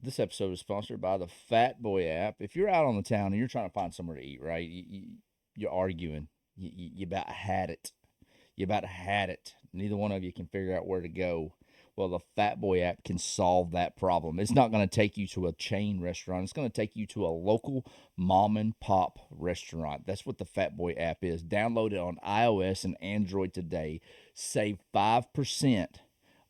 This episode is sponsored by the Fat Boy app. If you're out on the town and you're trying to find somewhere to eat, right? You're arguing. You about had it. You about had it. Neither one of you can figure out where to go. Well, the Fat Boy app can solve that problem. It's not going to take you to a chain restaurant. It's going to take you to a local mom and pop restaurant. That's what the Fat Boy app is. Download it on iOS and Android today. Save 5%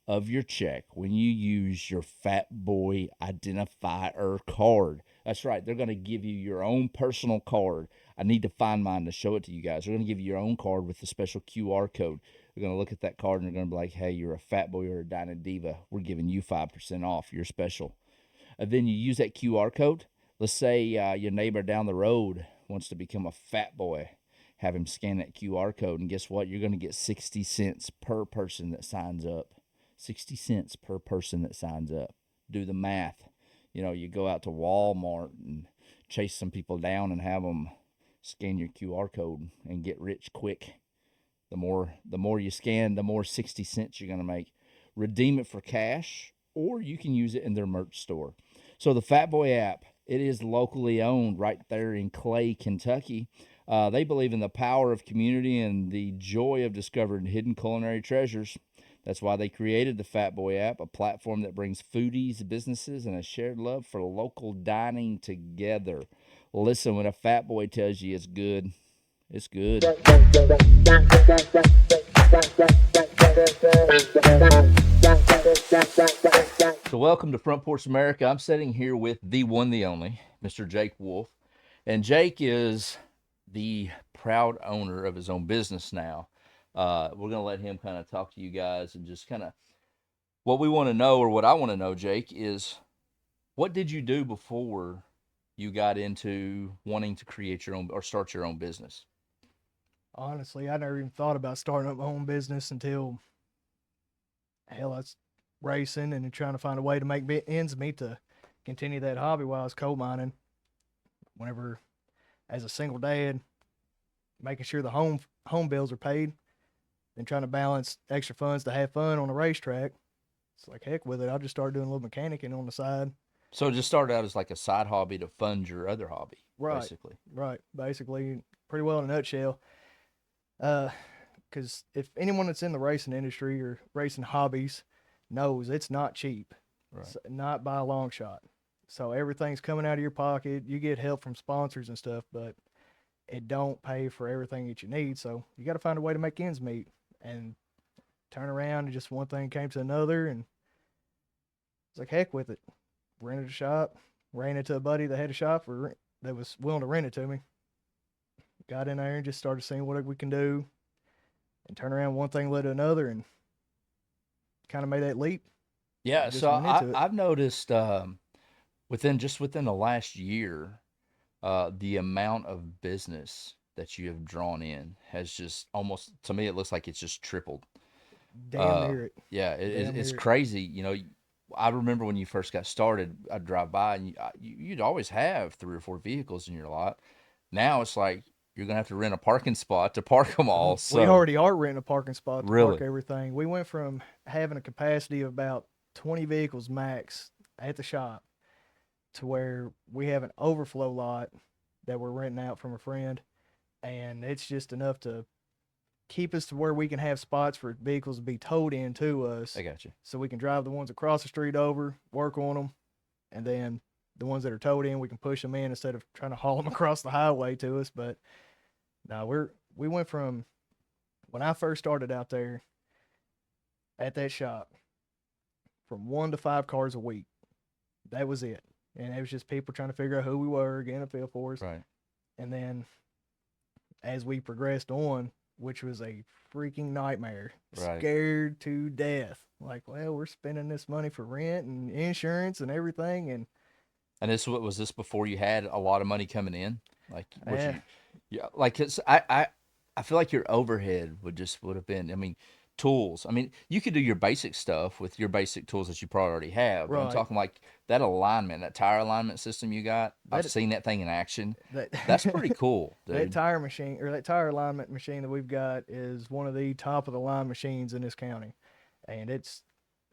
of your check when you use your Fat Boy identifier card. That's right. They're going to give you your own personal card. I need to find mine to show it to you guys. They're going to give you your own card with the special QR code. They're going to look at that card and they're going to be like, hey, you're a Fat Boy or a Dinah Diva. We're giving you 5% off. You're special. And then you use that QR code. Let's say your neighbor down the road wants to become a Fat Boy. Have him scan that QR code, and guess what? You're going to get 60 cents per person that signs up. 60 cents per person that signs up. Do the math. You go out to Walmart and chase some people down and have them scan your QR code and get rich quick. The more you scan, the more 60 cents you're going to make. Redeem it for cash, or you can use it in their merch store. So the Fat Boy app, it is locally owned right there in Clay, Kentucky. They believe in the power of community and the joy of discovering hidden culinary treasures. That's why they created the Fat Boy app, a platform that brings foodies, businesses, and a shared love for local dining together. Listen, when a fat boy tells you it's good, it's good. So, welcome to Front Porch America. I'm sitting here with the one, the only, Mr. Jake Wolf. And Jake is the proud owner of his own business now. We're going to let him kind of talk to you guys and just kind of what we want to know, or what I want to know, Jake, is what did you do before you got into wanting to create your own or start your own business? Honestly, I never even thought about starting up my own business until hell, I was racing and trying to find a way to make ends meet to continue that hobby while I was coal mining. Whenever, as a single dad, making sure the home bills are paid, and trying to balance extra funds to have fun on the racetrack. It's like heck with it. I just started doing a little mechanicing on the side. So it just started out as like a side hobby to fund your other hobby, Right, basically. right. Basically, pretty well in a nutshell. Uh, because if anyone that's in the racing industry or racing hobbies knows it's not cheap, Right. not by a long shot. So everything's coming out of your pocket. You get help from sponsors and stuff, but it don't pay for everything that you need. So you got to find a way to make ends meet and turn around and just one thing came to another and it's like heck with it. Rented a shop, ran into a buddy that had a shop that was willing to rent it to me. Got in there and just started seeing what we can do and turn around one thing led to another and kind of made that leap Yeah. and just So went into it. I've noticed within the last year, the amount of business that you have drawn in has just almost, to me, it looks like it's just tripled. Damn Uh, near it. yeah, Damn it's near it. crazy. I remember when you first got started, I'd drive by and you'd always have three or four vehicles in your lot. Now it's like you're gonna have to rent a parking spot to park them all. We So already are renting a parking spot to park really, everything. We went from having a capacity of about 20 vehicles max at the shop to where we have an overflow lot that we're renting out from a friend. And it's just enough to keep us to where we can have spots for vehicles to be towed in to I us got you. so we can drive the ones across the street over, work on them, and then the ones that are towed in, we can push them in instead of trying to haul them across the highway to us. But no, we went from when I first started out there at that shop from 1 to 5 cars a week. That was it. And it was just people trying to figure out who we were, getting a feel for us. Right, And then as we progressed on, which was a freaking nightmare, right. scared to death. Like, well, we're spending this money for rent and insurance and everything. And And this what was this before you had a lot of money coming in? Like was eh, you, yeah, like I feel like your overhead would have been. I mean, tools. I mean, you could do your basic stuff with your basic tools that you probably already have, but I'm right. talking like that alignment, that tire alignment system you got. I've That, seen that thing in action. that, That's pretty cool, that dude. tire machine or that tire alignment machine that we've got is one of the top of the line machines in this county. And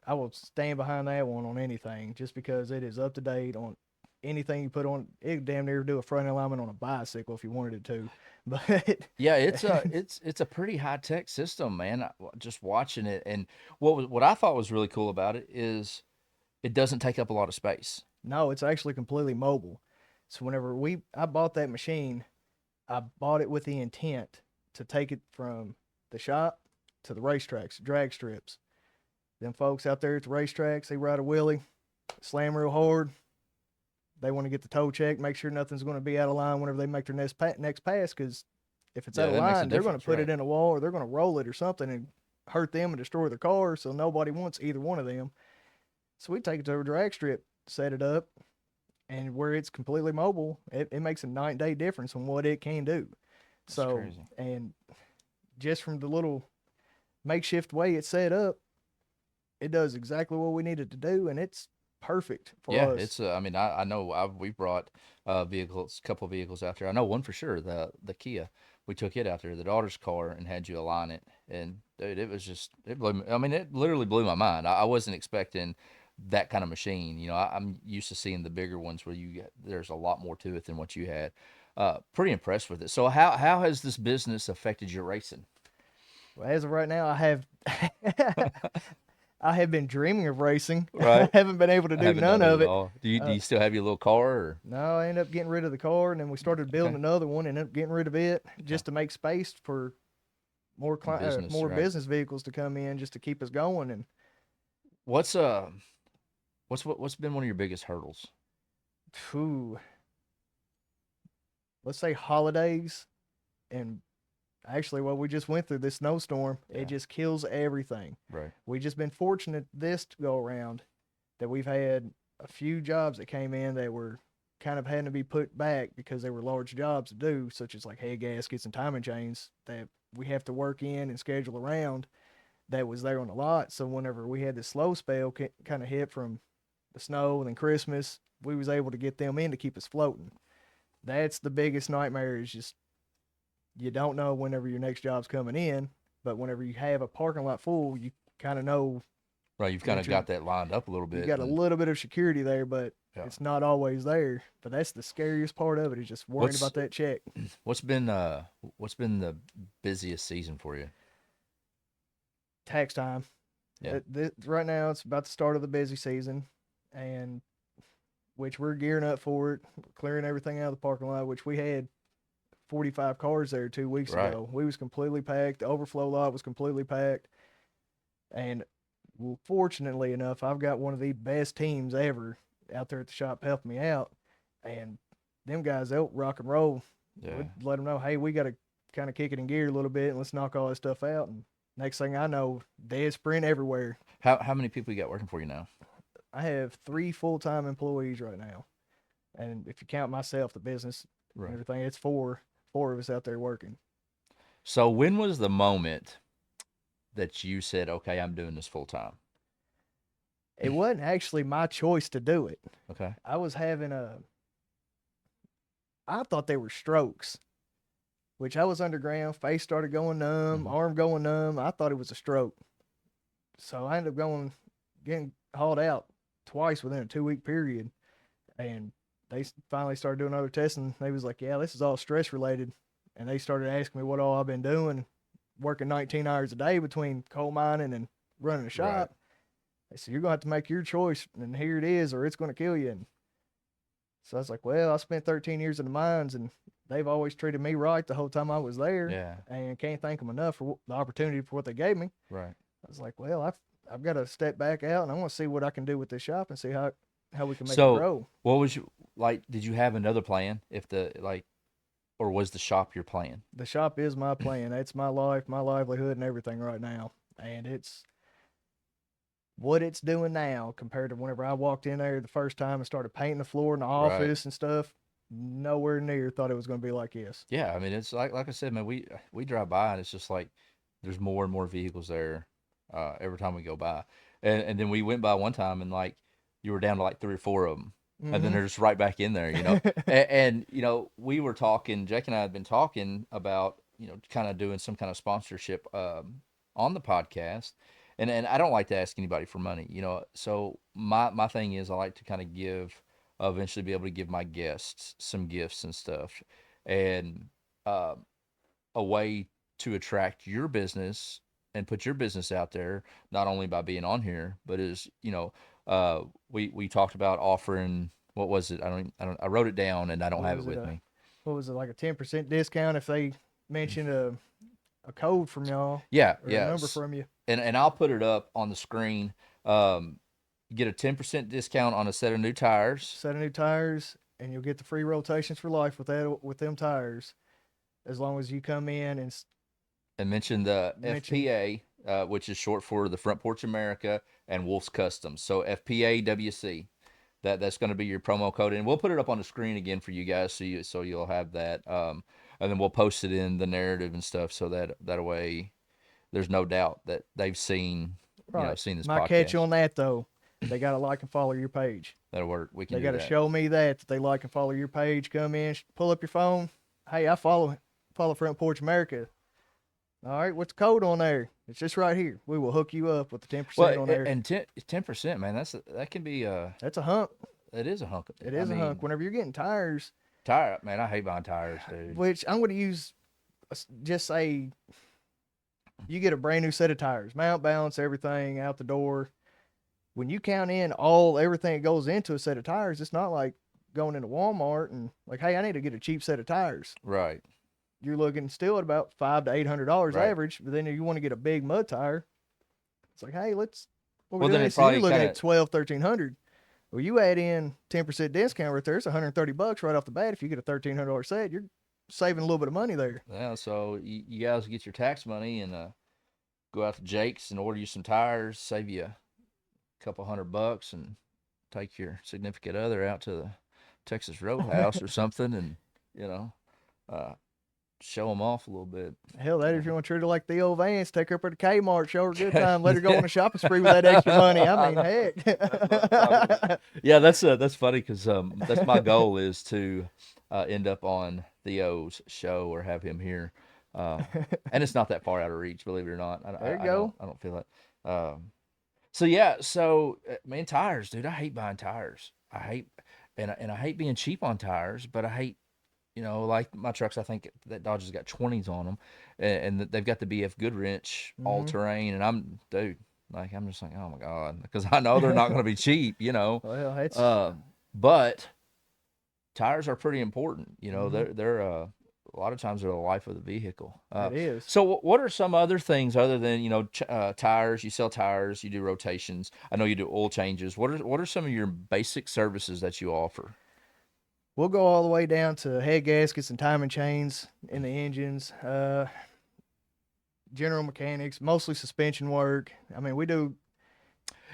I will stand behind that one on anything, just because it is up to date on anything you put on. It damn near do a front alignment on a bicycle if you wanted it to. But Yeah, it's a pretty high tech system, man. Just watching it, and what I thought was really cool about it is it doesn't take up a lot of space. no, it's actually completely mobile. So whenever I bought that machine, I bought it with the intent to take it from the shop to the racetracks, drag strips. Them folks out there at the racetracks, they ride a wheelie, slam real hard. They want to get the toe checked, make sure nothing's going to be out of line whenever they make their next pass. Because if it's out Yeah, of that makes a line, they're going to difference, put it right? in a wall, or they're going to roll it or something and hurt them and destroy their car. So nobody wants either one of them. So we take it to a drag strip, set it up, and where it's completely mobile, it makes a night and day difference on what it can do. That's So, crazy. and just from the little makeshift way it's set up, it does exactly what we need it to do, and it's perfect for Yeah, us. it's. I mean, I know we brought vehicles, a couple of vehicles out there. I know one for sure, the Kia. We took it out there, the daughter's car, and had you align it. And dude, it was just it blew me. I mean, it literally blew my mind. I wasn't expecting that kind of machine. You know, I'm used to seeing the bigger ones where there's a lot more to it than what you had. Pretty impressed with it. So how has this business affected your racing? Well, as of right now, I have I have been dreaming of racing. I Right. haven't been able to I do haven't none done it of at it. all. Do Uh, you still have your little car or no, I ended up getting rid of the car, and then we started building okay? another one, and ended up getting rid of it Okay. just to make space for Business, more right? business vehicles to come in, just to keep us going. And What's what's been one of your biggest hurdles? whew, let's say holidays, and actually, what we just went through, this snowstorm, it Yeah, just kills everything. right. We just been fortunate this to go around that we've had a few jobs that came in that were kind of having to be put back because they were large jobs to do, such as like head gaskets and timing chains that we have to work in and schedule around, that was there on the lot. So whenever we had this slow spell kind of hit from the snow and then Christmas, we was able to get them in to keep us floating. That's the biggest nightmare, is just you don't know whenever your next job's coming in, but whenever you have a parking lot full, you kind of know Right, you've kind that of got that lined up a little you bit, got a and little bit of security there, but yeah. it's not always there. But that's the scariest part of it, is just worrying What's about that check. what's been what's been the busiest season for you? Tax time. Yeah, Right now, it's about the start of the busy season, and which we're gearing up for it, clearing everything out of the parking lot, which we had 45 cars there 2 weeks right. ago. We was completely packed. The overflow lot was completely packed. And well, fortunately enough, I've got one of the best teams ever out there at the shop helping me out. And them guys, they'll rock and roll. Yeah. We'd let them know, hey, we got to kind of kick it in gear a little bit and let's knock all this stuff out. And next thing I know, dead sprint everywhere. How many people you got working for you now? I have 3 full-time employees right now. And if you count myself, the business and Right. everything, it's four of us out there working. So when was the moment that you said, "Okay, I'm doing this full time"? It wasn't actually my choice to do it. Okay. I was having I thought they were strokes, which I was underground. Face started going numb, Hmm. arm going numb. I thought it was a stroke. So I ended up getting hauled out twice within a 2 week period. And they finally started doing other testing. They was like, yeah, this is all stress related. And they started asking me what all I've been doing, working 19 hours a day between coal mining and running a Right. shop. They said, you're going to have to make your choice, and here it is, or it's going to kill you. And so I was like, well, I spent 13 years in the mines, and they've always treated me right the whole time I was there, Yeah. and can't thank them enough for the opportunity for what they gave me. Right. I was like, well, I've got to step back out, and I want to see what I can do with this shop and see how we can make it So grow. what was you like? Did you have another plan? If the like, or was the shop your plan? The shop is my plan. It's my life, my livelihood, and everything right now. And it's what it's doing now compared to whenever I walked in there the first time and started painting the floor in the Right. office and stuff. Nowhere near thought it was going to be like this. Yeah. I mean, it's like I said, man. We drive by and it's just like there's more and more vehicles there every time we go by, and then we went by one time and like you were down to like three or four of them, and then Mm-hmm. they're just right back in there, you know. And you know, we were talking. Jake and I had been talking about kind of doing some kind of sponsorship on the podcast, and I don't like to ask anybody for money, you know. So my thing is I like to kind of give, eventually be able to give my guests some gifts and stuff, and uh, a way to attract your business and put your business out there, not only by being on here, but is, you know, we talked about offering, what was it? I wrote it down and I don't What have it was it? with me. What was it, like a 10% discount if they mention a code from y'all Yeah, or a number yes. from you? And I'll put it up on the screen. You get a 10% discount on a set of new tires. Set of new tires, and you'll get the free rotations for life with them tires, as long as you come in and And mention the mention. FPA, which is short for the Front Porch America and Wolf's Customs. So FPAWC. That's going to be your promo code, and we'll put it up on the screen again for you guys, so you'll have that. And then we'll post it in the narrative and stuff, so that way there's no doubt that they've seen, Right. seen this My catch podcast. on that though, they gotta like and follow your page. That'll work. We can They do gotta that. show me that they like and follow your page. Come in, pull up your phone. Hey, I follow Front Porch America. All right, what's the code on there? It's just right here. We will hook you up with the 10% Well, on there. and 10%, man. That can be That's a hunk. it is a hunk. It I is a hunk. mean, Whenever you're getting tires, tire, man. I hate buying tires, dude. which I'm going to use, just say you get a brand new set of tires, mount, balance, everything out the door. When you count in everything that goes into a set of tires, it's not like going into Walmart and like, hey, I need to get a cheap set of tires. Right, You're looking still at about $500 to $800 right. average. But then if you want to get a big mud tire, it's like, hey, what we're Well, then doing it is, you're probably looking kind at of 1200 $1300. Well, you add in 10% discount right there, it's $130 right off the bat. If you get a $1,300 set, you're saving a little bit of money there. yeah. So you guys get your tax money and go out to Jake's and order you some tires, save you a couple $100, and take your significant other out to the Texas Roadhouse or something, and you know, uh, show them off a little bit. Hell, that if you want to treat her like the old Vance, take her up at the Kmart, show her a good time, let her go Yeah. on a shopping spree with that extra money. I I mean, know. That's what I'm talking about. heck. Yeah, that's funny because that's my goal is to end up on Theo's show or have him here, uh, and it's not that far out of reach, believe it or not. There you don't go. I don't feel it. So yeah, so man, tires, dude. I hate buying tires. I hate and I hate being cheap on tires, but I hate, like my trucks. I think that Dodge has got 20s on them, and they've got the BF Goodwrench all Hmm. terrain, and I'm just like, oh my god, because I know they're not going to be cheap, Well, it's uh, but tires are pretty important. hmm They're a lot of times they're the life of the vehicle. it is. So what are some other things other than tires? You sell tires, you do rotations. I know you do oil changes. What are some of your basic services that you offer? We'll go all the way down to head gaskets and timing chains in the engines. General mechanics, mostly suspension work. I mean, we do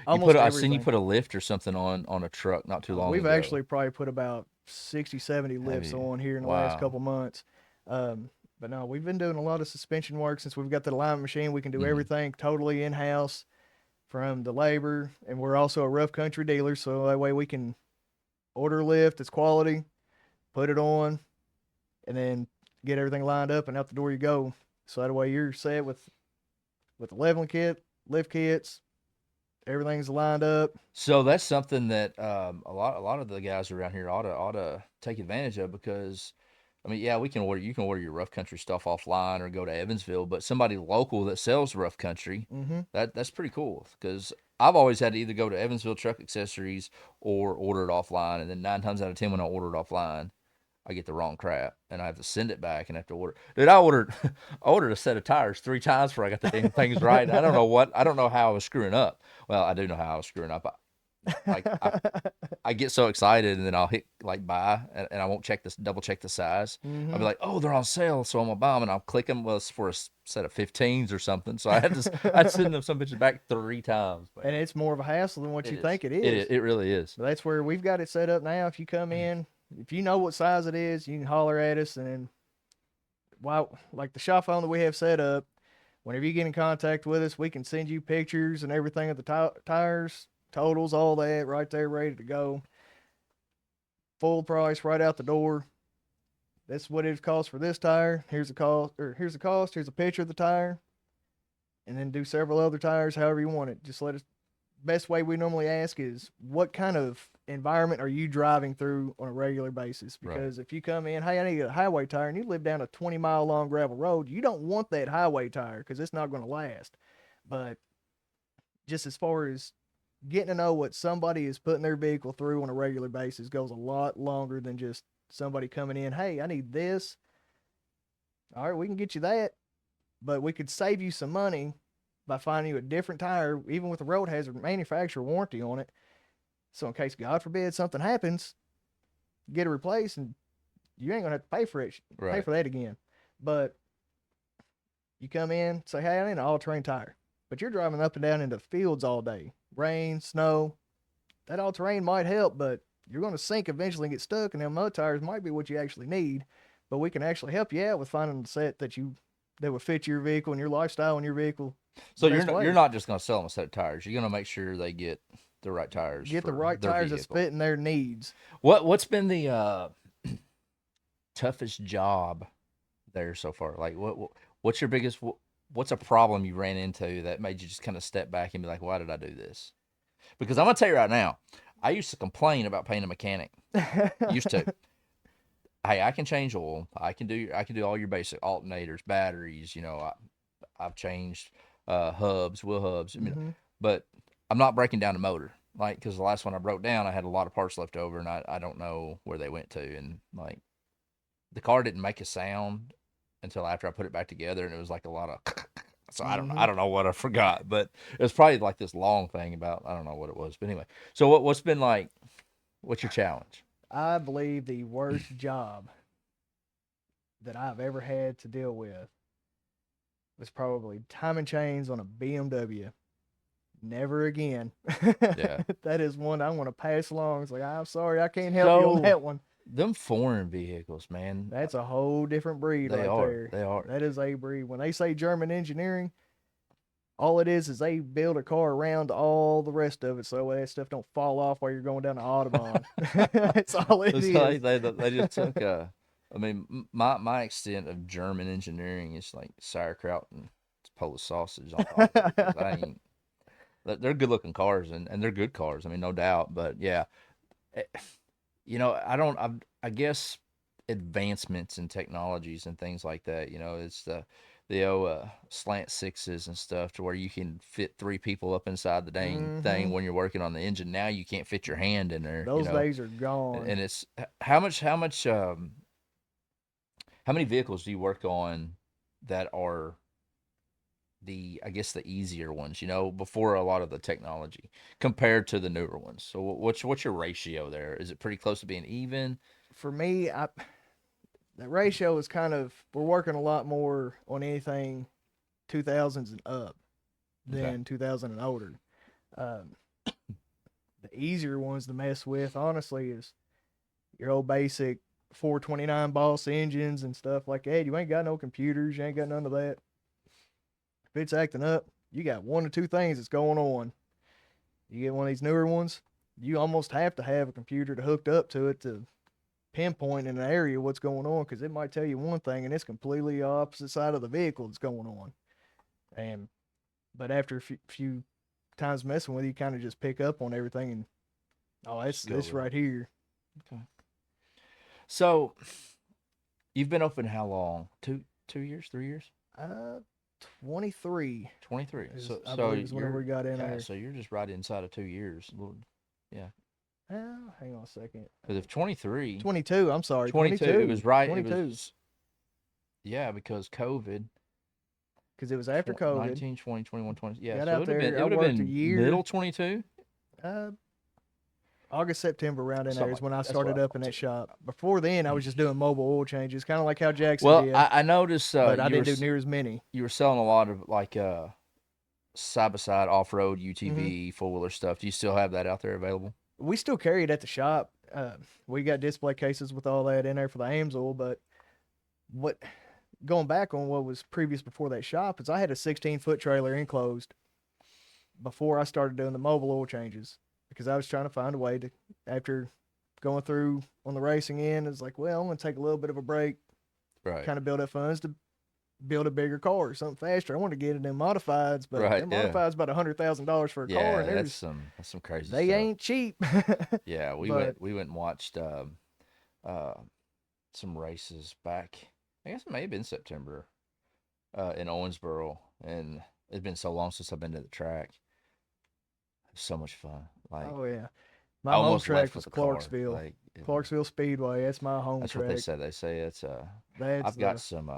almost I seen you everything. put a lift or something on a truck not too long We've ago. actually probably put about 60, 70 Have lifts you? on here in the last Wow. couple months. But no, we've been doing a lot of suspension work since we've got the alignment machine. We can do Hmm. everything totally in house from the labor, and we're also a rough country dealer, so that way we can order a lift, it's quality, put it on, and then get everything lined up, and out the door you go. So that way you're set with the leveling kit, lift kits, everything's lined up. So that's something that a lot of the guys around here ought to take advantage of because I mean, yeah, you can order your rough country stuff offline or go to Evansville, but somebody local that sells rough country, Mm-hmm. that's pretty cool because I've always had to either go to Evansville Truck Accessories or order it offline, and then 9 times out of 10 when I order it offline, I get the wrong crap and I have to send it back and have to order. Dude, I ordered I ordered a set of tires 3 times before I got the damn things right. I don't know how I was screwing up. Well, I do know how I was screwing up. I get so excited and then I'll hit like buy and I won't double check the size. I'll be Mm-hmm. like, oh, they're on sale, so I'm gonna buy them and I'll click them. Well, it's for a set of 15s or something. So I'd send them some bitches back 3 times, man. And it's more of a hassle than what It you is. think it is. It really is. But that's where we've got it set up now. If you come in, if you know what size it is, you can holler at us. And then, wow, like the shop phone that we have set up, whenever you get in contact with us, we can send you pictures and everything of the tires, totals, all that right there, ready to go. Full price right out the door. That's what it costs for this tire. Here's the cost, or here's the cost. Here's a picture of the tire. and then do several other tires, however you want it. Just let us. Best way we normally ask is, what kind of environment are you driving through on a regular basis? Right. Because if you come in, hey, I need a highway tire, and you live down a 20-mile long gravel road, you don't want that highway tire because it's not going to last. But just as far as getting to know what somebody is putting their vehicle through on a regular basis goes a lot longer than just somebody coming in, hey, I need this. All right, we can get you that, but we could save you some money by finding you a different tire, even with a road hazard manufacturer warranty on it. So in case, God forbid, something happens, get it replaced, and you ain't gonna have to pay for it, pay Right. for that again. But you come in, say, hey, I need an all-terrain tire, but you're driving up and down into fields all day, rain, snow. That all-terrain might help, but you're going to sink eventually and get stuck, and them mud tires might be what you actually need. But we can actually help you out with finding the set that would fit your vehicle and your lifestyle and your vehicle So the best you're way. not just going to sell them a set of tires. You're going to make sure they get the right tires Get the for right their tires that's vehicle. fitting their needs. What's been the toughest job there so far? Like what's your biggest what's a problem you ran into that made you just kind of step back and be like, why did I do this? Because I'm gonna tell you right now, I used to complain about paying a mechanic. Used to. Hey, I can change oil. I can do all your basic alternators, batteries. I've changed hubs, wheel hubs. I mean, Mm-hmm. but I'm not breaking down the motor. Like, because the last one I broke down, I had a lot of parts left over, and I don't know where they went to. And like, the car didn't make a sound until after I put it back together, and it was like a lot of. So Mm-hmm. I don't know what I forgot, but it was probably like this long thing about I don't know what it was. But anyway, so what's been like? What's your challenge? I believe the worst job that I've ever had to deal with was probably timing chains on a BMW. Never again. Yeah. That is one I want to pass along. It's like, I'm sorry, I can't help you on So that one. them foreign vehicles, man, That's a whole different breed they right are. there. They are. That is a breed. When they say German engineering, all it is they build a car around all the rest of it so that stuff don't fall off while you're going down the Autobahn. That's all it It's is. like they just took I mean, my extent of German engineering is like sauerkraut and Polish sausage on top of it because I ain't. They're good looking cars and they're good cars. I mean, no doubt. But yeah, eh, I don't. I guess advancements in technologies and things like that. It's the old slant sixes and stuff to where you can fit three people up inside the dang thing Hmm. when you're working on the engine. Now you can't fit your hand in there. Those days are And, gone. and it's how many vehicles do you work on that are the I guess the easier ones, before a lot of the technology compared to the newer ones. So what's your ratio there? Is it pretty close to being even? For me, that ratio is kind of, we're working a lot more on anything 2000s and up Okay. than 2000 and older. Um, the easier ones to mess with, honestly, is your old basic 429 Boss engines and stuff like that. You ain't got no computers, you ain't got none of that. If it's acting up, you got one or two things that's going on. You get one of these newer ones, you almost have to have a computer to hooked up to it to pinpoint in an area what's going on, because it might tell you one thing and it's completely opposite side of the vehicle that's going on. And but after a few times messing with it, you kind of just pick up on everything and, oh, it's Just go this with it. right here. Okay. So you've been open how long? 2 years, 3 years? Uh, 23 23. is, So I so believe, is whenever you're we got in yeah. there. So you're just right inside of 2 years. Yeah. Hang on a second. Because if 23, 22. I'm sorry, 22, it 22. was right. It 22. was yeah because COVID Because it was after COVID. 19, 20, 21, 20. Yeah, Got so out there. it I would have worked a been year. middle 22, Uh, August, September, around in there something is like when that. I That's what I started up in thought that too. shop. Before then, I was just doing mobile oil changes, kind of like how Jackson Well, did, I noticed but I didn't do near as many. you were selling a lot of like side by side off road Hmm. UTV 4-wheeler stuff. Do you still have that out there available? We still carry it at the shop. We got display cases with all that in there for the Amsoil, but what going back on what was previous before that shop is I had a 16-foot trailer enclosed before I started doing the mobile oil changes, because I was trying to find a way to, after going through on the racing end, it's like, well, I'm going to take a little bit of a break, Right. kind of build up funds to build a bigger car, something faster. I want to get it in modifieds, but Right. them Yeah. modifieds about $100,000 for a car, and Yeah. there's That's some crazy they stuff. ain't cheap. Yeah. But We went and watched uh some races back. I guess it may have been September in Owensboro, and it's been so long since I've been to the track. It was so much fun. Like oh yeah, I my home almost track left with was the car. Clarksville, Like Clarksville Speedway. That's my home that's what they track. said. They say it's That's I've got the some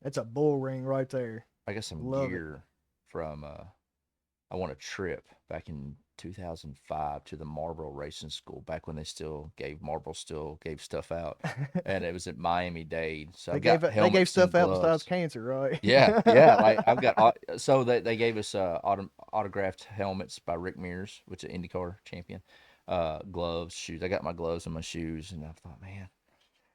that's a bull ring right there. I got some Love it. gear from I won a trip back in 2005 to the Marlboro Racing School back when Marlboro still gave stuff out, and it was at Miami-Dade. So I've got They gave helmets and stuff out besides gloves. cancer, right? Yeah, yeah. Like I've got so they gave us autographed helmets by Rick Mears, which is an IndyCar champion. Gloves, shoes. I got my gloves and my shoes, and I thought, man,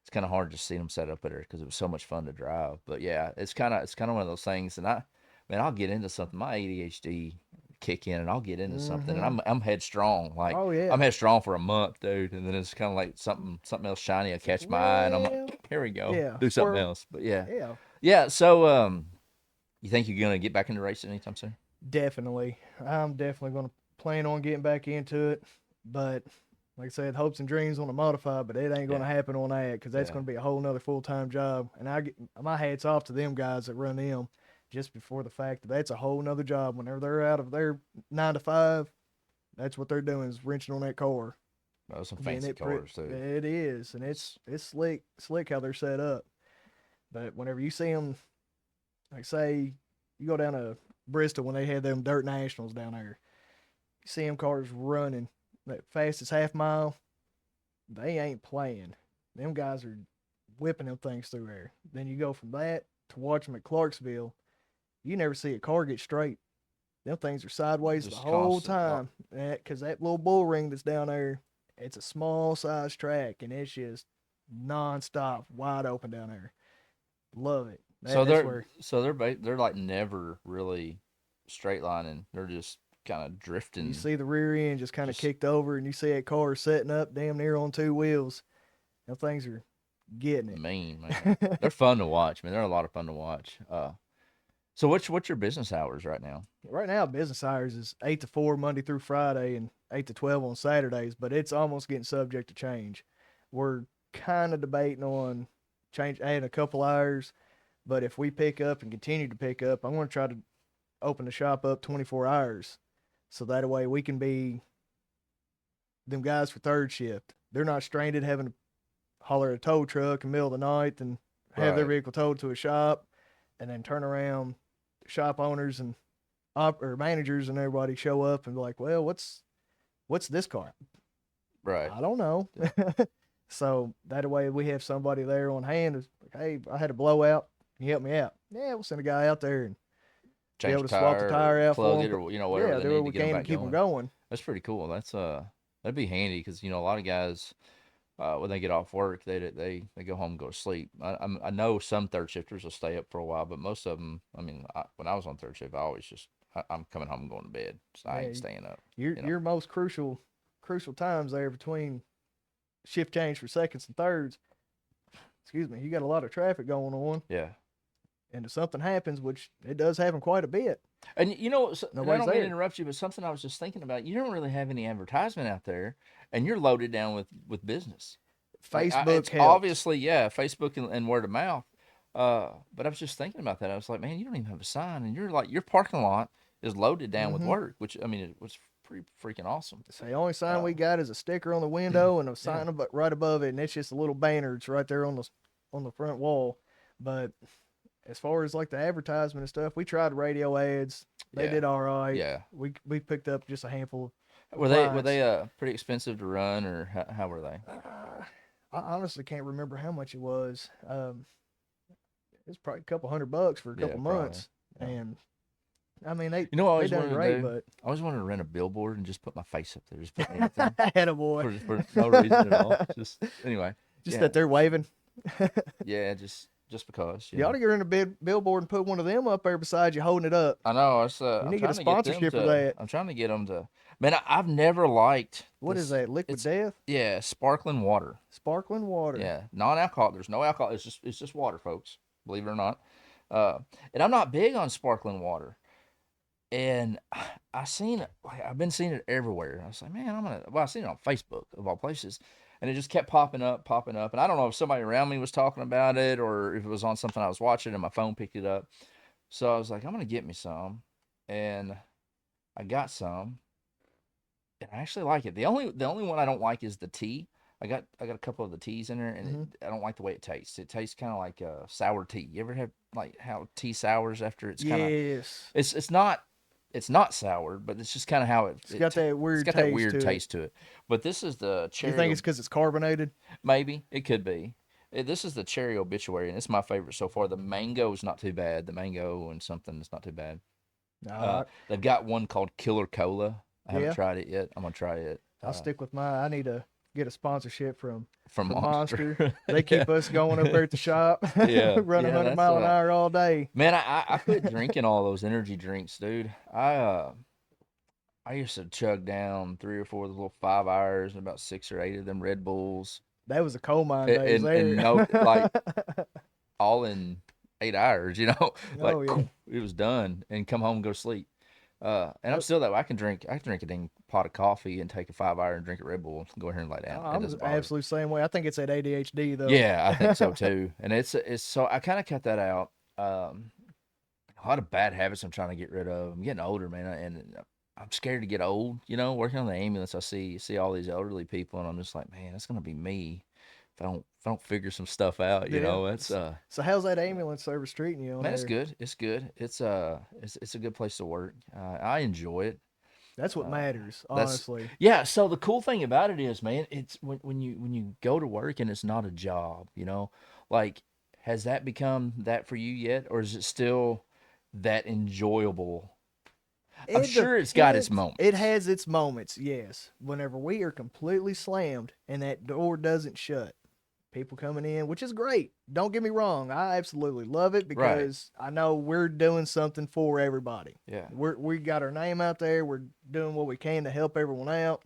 it's kind of hard to see them set up there because it was so much fun to drive. But yeah, it's kind of one of those things. And man, I'll get into something. My ADHD kick in, and I'll get into something, and Hmm. I'm headstrong. Like Oh I'm yeah. headstrong for a month, dude, and then it's kind of like something else shiny will It's like, catch my eye, and I'm like, well, here we go, yeah, do something squirrel. else. But yeah, Yeah, yeah. So you think you're gonna get back into racing anytime soon? definitely. I'm definitely going to plan on getting back into it, but like I said, hopes and dreams on a modified, but it ain't going Yeah, to happen on that because that's yeah. going to be a whole nother full time job. And I get my hats off to them guys that run them, just before the fact that that's a whole nother job. Whenever they're out of their 9 to 5, that's what they're doing is wrenching on that car, Those some getting fancy it. cars too. It is, and it's slick how they're set up. But whenever you see them, like say you go down to Bristol when they had them dirt nationals down there, you see them cars running that fastest half mile. They ain't playing. Them guys are whipping them things through there. Then you go from that to watch them at Clarksville. You never see a car get straight. Them things are sideways the Just whole constant. time. Because that little bull ring that's down there, it's a small size track and it's just nonstop, wide open down there. Love it. So That's where they're like never really straight lining. They're just kind of you drifting. see the rear end just kind of Just kicked over and you see that car setting up damn near on 2 wheels. Them things are getting mean, man. it. They're fun to watch, man. They're a lot of fun to watch. So what's your business hours right now? Right now, business hours is 8 to 4 Monday through Friday and 8 to 12 on Saturdays, but it's almost getting subject to change. We're kind of debating on adding a couple hours, but if we pick up and continue to pick up, I'm going to try to open the shop up 24 hours, so that way we can be them guys for third shift. They're not stranded having to holler at a tow truck in the middle of the night and have their Right. vehicle towed to a shop, and then turn around. Shop owners and or managers and everybody show up and be like, "Well, what's this car?" Right. I don't know. Yeah. So that way we have somebody there on hand. Who's like, "Hey, I had a blowout. Can you help me out?" Yeah, we'll send a guy out there and be Change able a to swap the tire tire or out plug for it them. or whatever Yeah, they do what need to we get them can to back keep them going. going. That's pretty cool. That'd be handy because a lot of guys when they get off work they go home and go to sleep. I know some third shifters will stay up for a while, but most of them. I mean, when I was on third shift, I always I'm coming home and going to bed. So I Yeah, ain't staying up. your You know. your most crucial times there between shift change for seconds and thirds. Excuse me, you got a lot of traffic going on, Yeah. and if something happens, which it does happen quite a bit, And and I nobody's don't mean to there. interrupt you, but something I was just thinking about. You don't really have any advertisement out there, and you're loaded down with business. Like Facebook it's helps. obviously Facebook and word of mouth. But I was just thinking about that. I was like, man, you don't even have a sign, and you're like your parking lot is loaded down with Mm-hmm. work, which I mean it was pretty freaking awesome. So the only sign Uh, we got is a sticker on the window and a yeah, sign right above it, and it's just a little banner. It's right there on the front wall. But as far as like the advertisement and stuff, we tried radio ads. They yeah, did all right. yeah. We picked up just a handful of Were clients. they pretty expensive to run, or how were they? I honestly can't remember how much it was. It's probably a couple $100 for a Yeah, couple probably. months, Yeah. and I mean they You know what I they always done wanted to great, do? but I always wanted to rent a billboard and just put my face up there, just put anything had a boy. for no reason at all. Just anyway, Just yeah, that they're waving. yeah, just because, You ought to get in a billboard and put one of them up there beside you holding it up. I know. You I'm need to get a trying to get them sponsorship for to. that. I'm trying to get them to. Man, I've never liked What is this. that? Liquid It's Death? yeah, sparkling water. Sparkling water. Yeah, non-alcohol. There's no alcohol. It's just water, folks. Believe it or not. Uh, and I'm not big on sparkling water. And I seen it, like, I've been seeing it everywhere. I was like, man, I seen it on Facebook of all places. And it just kept popping up, popping up. And I don't know if somebody around me was talking about it or if it was on something I was watching and my phone picked it up. So I was like, I'm going to get me some. And I got some. And I actually like it. The only one I don't like is the tea. I got a couple of the teas in there, and Hmm. I don't like the way it tastes. It tastes kind of like sour tea. You ever have like how tea sours after it's kind of Yes. it's not sour, but it's just kind of how It's got that it's weird got that taste weird to it. taste to it. But this is the You cherry. think it's because it's carbonated? Maybe it could be. This is the cherry obituary, and it's my favorite so far. The mango is not too bad. The mango and something is not too bad. No, I, They've got one called Killer Cola. I haven't yeah. tried it yet. I'm gonna try it. I'll stick with mine. I need to get a sponsorship From from Monster. Monster. They keep us going up there at the shop, Yeah, running yeah, 100 that's mile an hour all day. man. I quit drinking all those energy drinks, dude. I used to chug down 3 or 4 of the little 5 hours and about 6 or 8 of them Red Bulls, That was the coal mine and days and there. no, like all in 8 hours. Like Oh yeah. it was done, and come home and go to sleep. And I'm Yep. still that way. I can drink a dang pot of coffee and take a 5 hour and drink a Red Bull and go here and lay down. It I'm doesn't the bother me. absolute same way. I think it's that ADHD though. Yeah, I think so too. And it's so I kind of cut that out. Um, a lot of bad habits I'm trying to get rid of. I'm getting older, man, and I'm scared to get old. Working on the ambulance, I see all these elderly people, and I'm just like, man, that's gonna be me if I don't figure some stuff out. Yeah. That's So how's that ambulance service treating you on man, it's there? good. It's good. It's a good place to work. I enjoy it. That's what Uh, matters, that's honestly. yeah. So the cool thing about it is, man, it's when you go to work and it's not a job. Like has that become that for you yet, or is it still that enjoyable? I'm It sure it's got its depends. It moments. has its moments, yes. Whenever we are completely slammed and that door doesn't shut, people coming in, which is great. Don't get me wrong. I absolutely love it Right. because I know we're doing something for everybody. Yeah. We got our name out there. We're doing what we can to help everyone out.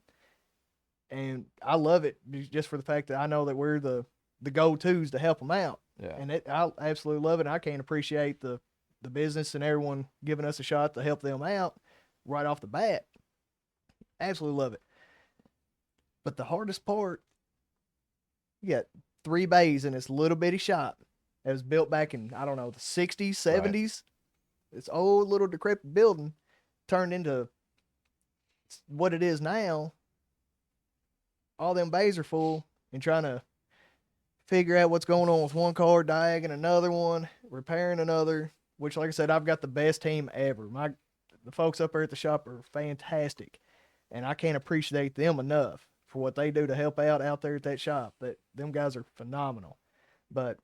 And I love it just for the fact that I know that we're the go-tos to help them out. Yeah. And I absolutely love it. And I can't appreciate the business and everyone giving us a shot to help them out right off the bat. Absolutely love it. But the hardest part, you got 3 bays in this little bitty shop. It was built back in, I don't know, the 60s, Right. 70s. This old little decrepit building turned into what it is now. All them bays are full and trying to figure out what's going on with one car, diagging another one, repairing another. Which, like I said, I've got the best team ever. The folks up there at the shop are fantastic, and I can't appreciate them enough for what they do to help out there at that shop. That them guys are phenomenal, but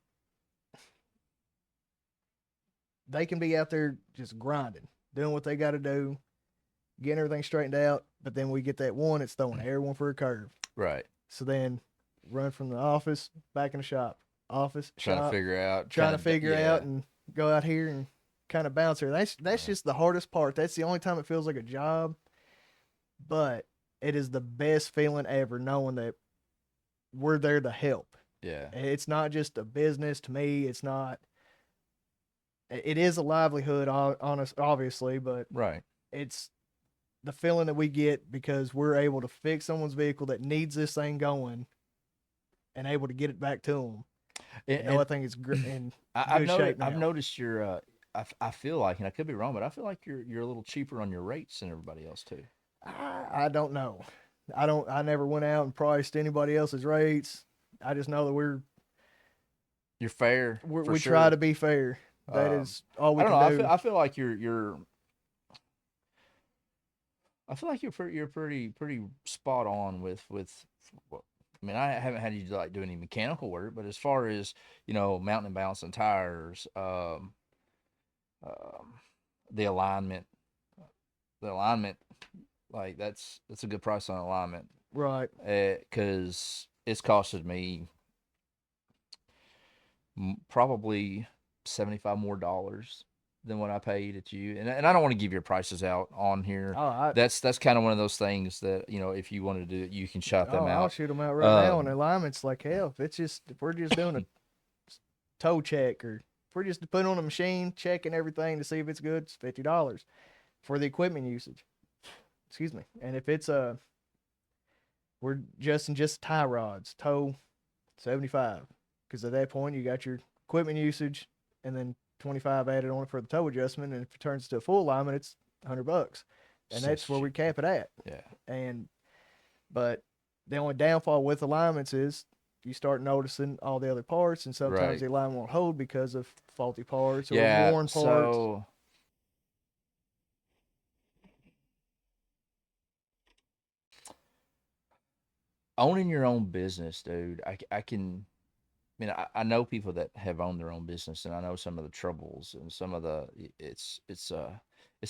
they can be out there just grinding, doing what they got to do, getting everything straightened out. But then we get that one that's throwing everyone for a curve. Right. So then run from the office back in the shop, office Trying to shop, figure out, trying kind to of, figure out yeah. and go out here and kind of bounce here. That's Yeah. just the hardest part. That's the only time it feels like a job, but it is the best feeling ever knowing that we're there to help. Yeah. It's not just a business to me. It's not. It is a livelihood, honest, obviously, but Right. it's the feeling that we get because we're able to fix someone's vehicle that needs this thing going and able to get it back to them. And, And know I and think it's in I've good noticed shape I've now. noticed your I feel like, and I could be wrong, but I feel like you're a little cheaper on your rates than everybody else too. I don't know. I don't. I never went out and priced anybody else's rates. I just know that You're fair for we try sure. to be fair. That Um, is all I we don't know. can do. I feel like I feel like you're pretty spot on with. Well, I mean, I haven't had you like do any mechanical work, but as far as mounting and balancing tires, um, the alignment, the alignment, like that's a good price on alignment, Right. because it's costed me probably $75 more than what I paid at you, and I don't want to give your prices out on here. Oh, I That's kind of one of those things that if you want to do it, you can shout them I'll out. shoot them out right now. And Um, alignment's like hell. If we're just doing a toe check or For just to put on a machine, checking everything to see if it's good, it's $50 for the equipment usage. Excuse me. And if it's we're just tie rods, tow 75, because at that point you got your equipment usage and then 25 added on for the tow adjustment, and if it turns to a full alignment, it's $100, and that's where we cap it at. Yeah. And but the only downfall with alignments is you start noticing all the other parts, and sometimes Right. the alignment won't hold because of faulty parts or Yeah. worn parts. So owning your own business, dude, I can. I mean, I know people that have owned their own business, and I know some of the troubles and some of the it's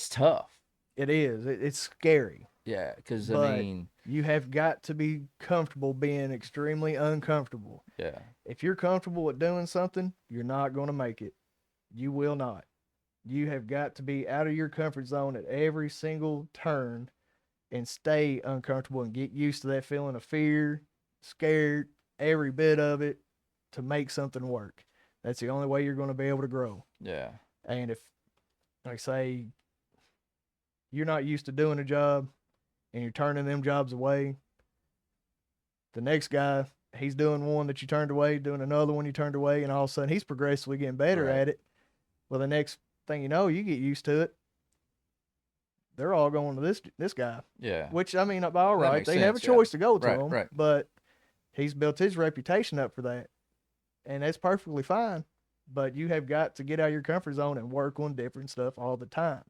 tough. It is. It's scary, Yeah, because I but mean, you have got to be comfortable being extremely uncomfortable. yeah, If you're comfortable at doing something, you're not going to make it. You will not. You have got to be out of your comfort zone at every single turn and stay uncomfortable and get used to that feeling of fear, scared, every bit of it to make something work. That's the only way you're going to be able to grow. yeah, And if, like, say, you're not used to doing a job and you're turning them jobs away, the next guy, he's doing one that you turned away, doing another one you turned away, and all of a sudden he's progressively getting better right, at it. Well, the next thing you know, you get used to it. They're all going to this guy, yeah. which, I mean, by all That right, makes they have a sense. Yeah, choice to go to right, him, right. but he's built his reputation up for that, and that's perfectly fine. But you have got to get out of your comfort zone and work on different stuff all the time,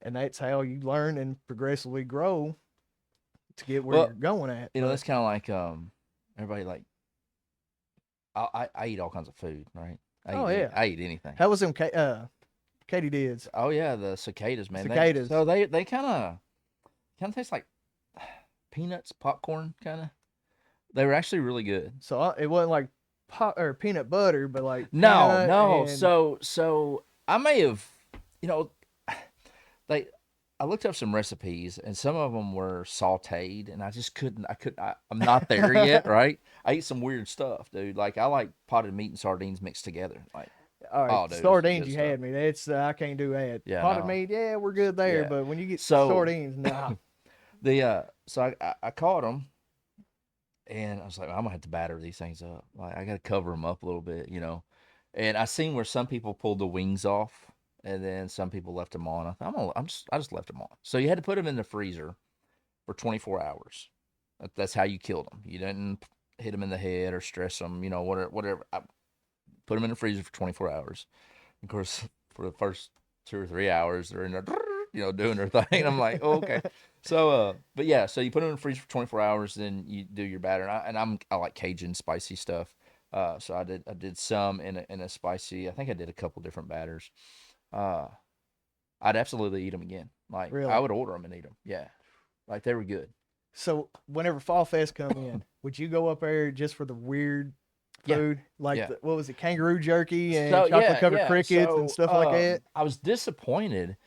and that's how you learn and progressively grow to get where Well, you're going at. you know, But that's kind of like everybody like I eat all kinds of food, right? oh yeah, I eat anything. how was them Katie Dids? Oh yeah, the cicadas, man. Cicadas. So they kind of taste like peanuts, popcorn, kind of. They were actually really good. So it wasn't like pot or peanut butter, but like No, peanut no. and So I may have, you know, they. I looked up some recipes, and some of them were sautéed, and I just couldn't. I'm not there yet, right? I eat some weird stuff, dude. Like I like potted meat and sardines mixed together. Like, all right, oh, dude, it's some sardines. good You stuff. had me. That's I can't do that. Yeah, Potted no, meat, yeah, we're good there. yeah. But when you get So sardines, nah. I caught them, and I was like, I'm gonna have to batter these things up. Like I gotta cover them up a little bit, you know. And I seen where some people pulled the wings off, and then some people left them on. I thought, I just left them on. So you had to put them in the freezer for 24 hours. That's how you killed them. You didn't hit them in the head or stress them, you know, whatever. I put them in the freezer for 24 hours. Of course, for the first 2 or 3 hours, they're in there, you know, doing their thing. I'm like, oh, okay. So, but yeah, so you put them in the freezer for 24 hours, then you do your batter. I like Cajun spicy stuff. So I did some in a spicy. I think I did a couple different batters. Uh, I'd absolutely eat them again. Like I Really. would order them and eat them. Yeah, like they were good. So whenever Fall Fest come in, would you go up there just for the weird Yeah, food, like yeah. what was it, kangaroo jerky and So chocolate yeah, covered yeah. crickets and So stuff like that? I was disappointed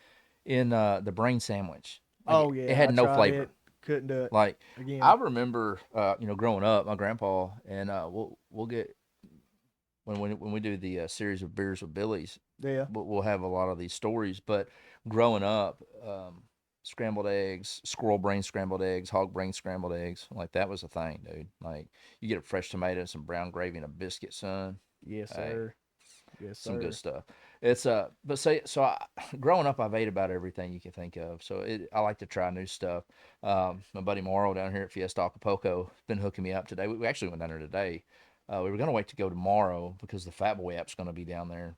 in the brain sandwich. Like Oh it yeah, had I no tried flavor. it. Couldn't do it Like I again. remember, you know, growing up, my grandpa and we'll get when we do the series of beers with Billy's, Yeah. we'll have a lot of these stories. But growing up, scrambled eggs, squirrel brain scrambled eggs, hog brain scrambled eggs, like that was a thing, dude. Like you get a fresh tomato, some brown gravy, and a biscuit, son. Yes, Hey, sir. Yes, some good sir. stuff. It's but say so. Growing up, I've ate about everything you can think of. So I like to try new stuff. My buddy Morrow down here at Fiesta Acapulco has been hooking me up today. We actually went down there today. We were gonna wait to go tomorrow because the Fat Boy app's gonna be down there,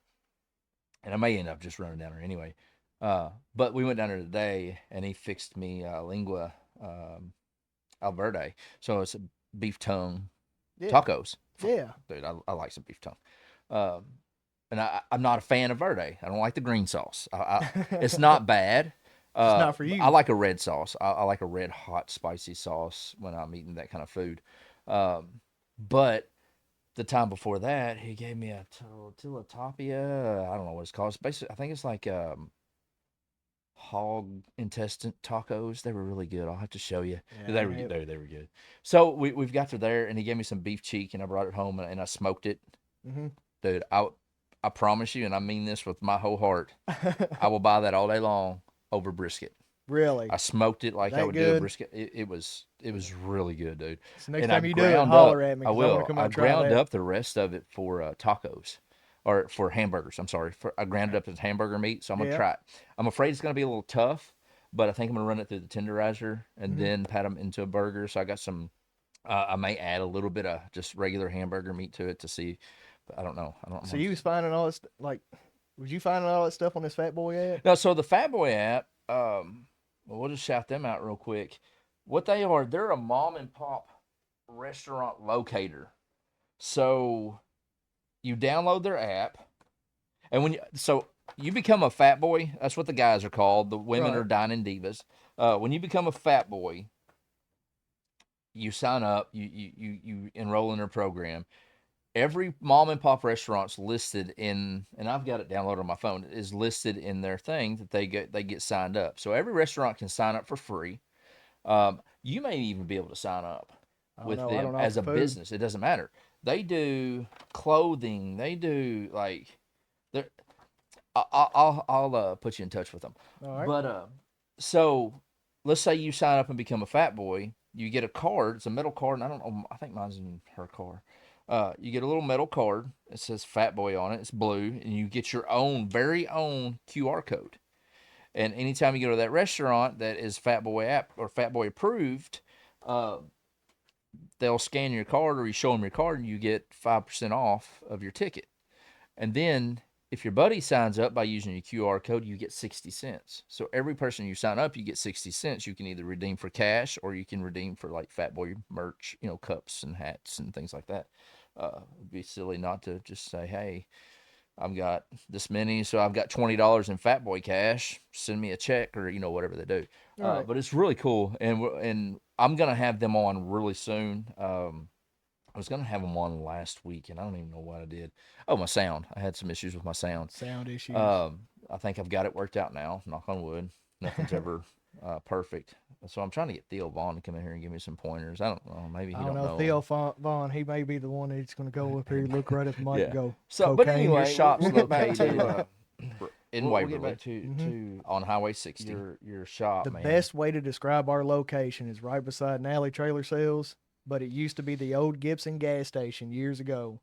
and I may end up just running down there anyway. But we went down there today, and he fixed me lingua alverde. So it's a beef tongue Yeah. tacos. Yeah. Dude, I like some beef tongue. Um, and I'm not a fan of verde. I don't like the green sauce. It's not bad. Just not for I you. like a red sauce. I like a red hot spicy sauce when I'm eating that kind of food. But the time before that, he gave me a tilapia. I don't know what it's called. It's basically, I think it's like hog intestine tacos. They were really good. I'll have to show you. Yeah, They I were have. they were good. So we've got to there, and he gave me some beef cheek, and I brought it home and I smoked it. Hmm. Dude, I promise you, and I mean this with my whole heart, I will buy that all day long over brisket. Really? I smoked it like I That would do a good? brisket. It was really good, dude. So next And I time you do it, ground holler up. at me I because I want to will. come out I and try ground that. up the rest of it for tacos, or for hamburgers. I'm sorry. I ground it up as hamburger meat, so I'm gonna Yeah. try it. I'm afraid it's gonna be a little tough, but I think I'm gonna run it through the tenderizer and Hmm. then pat them into a burger. So I got some. I may add a little bit of just regular hamburger meat to it to see. But I don't know. I don't. So you was finding all this like, was you finding all that stuff on this Fat Boy app? No, so the Fat Boy app, well, we'll just shout them out real quick. What they are, they're a mom and pop restaurant locator. So you download their app, and so you become a Fat Boy. That's what the guys are called. The women are Right. dining divas. When you become a Fat Boy, you sign up, you enroll in their program. Every mom and pop restaurant's listed in, and I've got it downloaded on my phone, is listed in their thing that they get signed up. So every restaurant can sign up for free. You may even be able to sign up I don't with know. I them don't as offer a food. business. It doesn't matter. They do clothing. They do like they're. I'll put you in touch with them. All right. But so let's say you sign up and become a Fat Boy. You get a card. It's a metal card, and I don't know. I think mine's in her car. You get a little metal card. It says Fat Boy on it. It's blue, and you get your own very own QR code. And anytime you go to that restaurant that is Fat Boy app or Fat Boy approved, uh, they'll scan your card or you show them your card, and you get 5% off of your ticket. And then if your buddy signs up by using your QR code, you get 60 cents. So every person you sign up, you get 60 cents. You can either redeem for cash or you can redeem for like Fat Boy merch, cups and hats and things like that. It'd be silly not to just say, hey, I've got this many, so I've got $20 in Fat Boy cash. Send me a check, or whatever they do. All right. But it's really cool, and I'm gonna have them on really soon. I was gonna have them on last week, and I don't even know what I did. Oh, my sound. I had some issues with my sound. Sound issues. I think I've got it worked out now. Knock on wood. Nothing's ever perfect. So I'm trying to get Theo Vaughn to come in here and give me some pointers. I don't know. Maybe I he don't don't know. know. Theo Vaughn, he may be the one that's going to go up here, look right at the mic, and Yeah. go, So, but cocaine. anyway, your shop's we'll get back located to in we'll get Waverly back to Mhm. to on Highway 60. your shop, The man. best way to describe our location is right beside Nally Trailer Sales, but it used to be the old Gibson gas station years ago,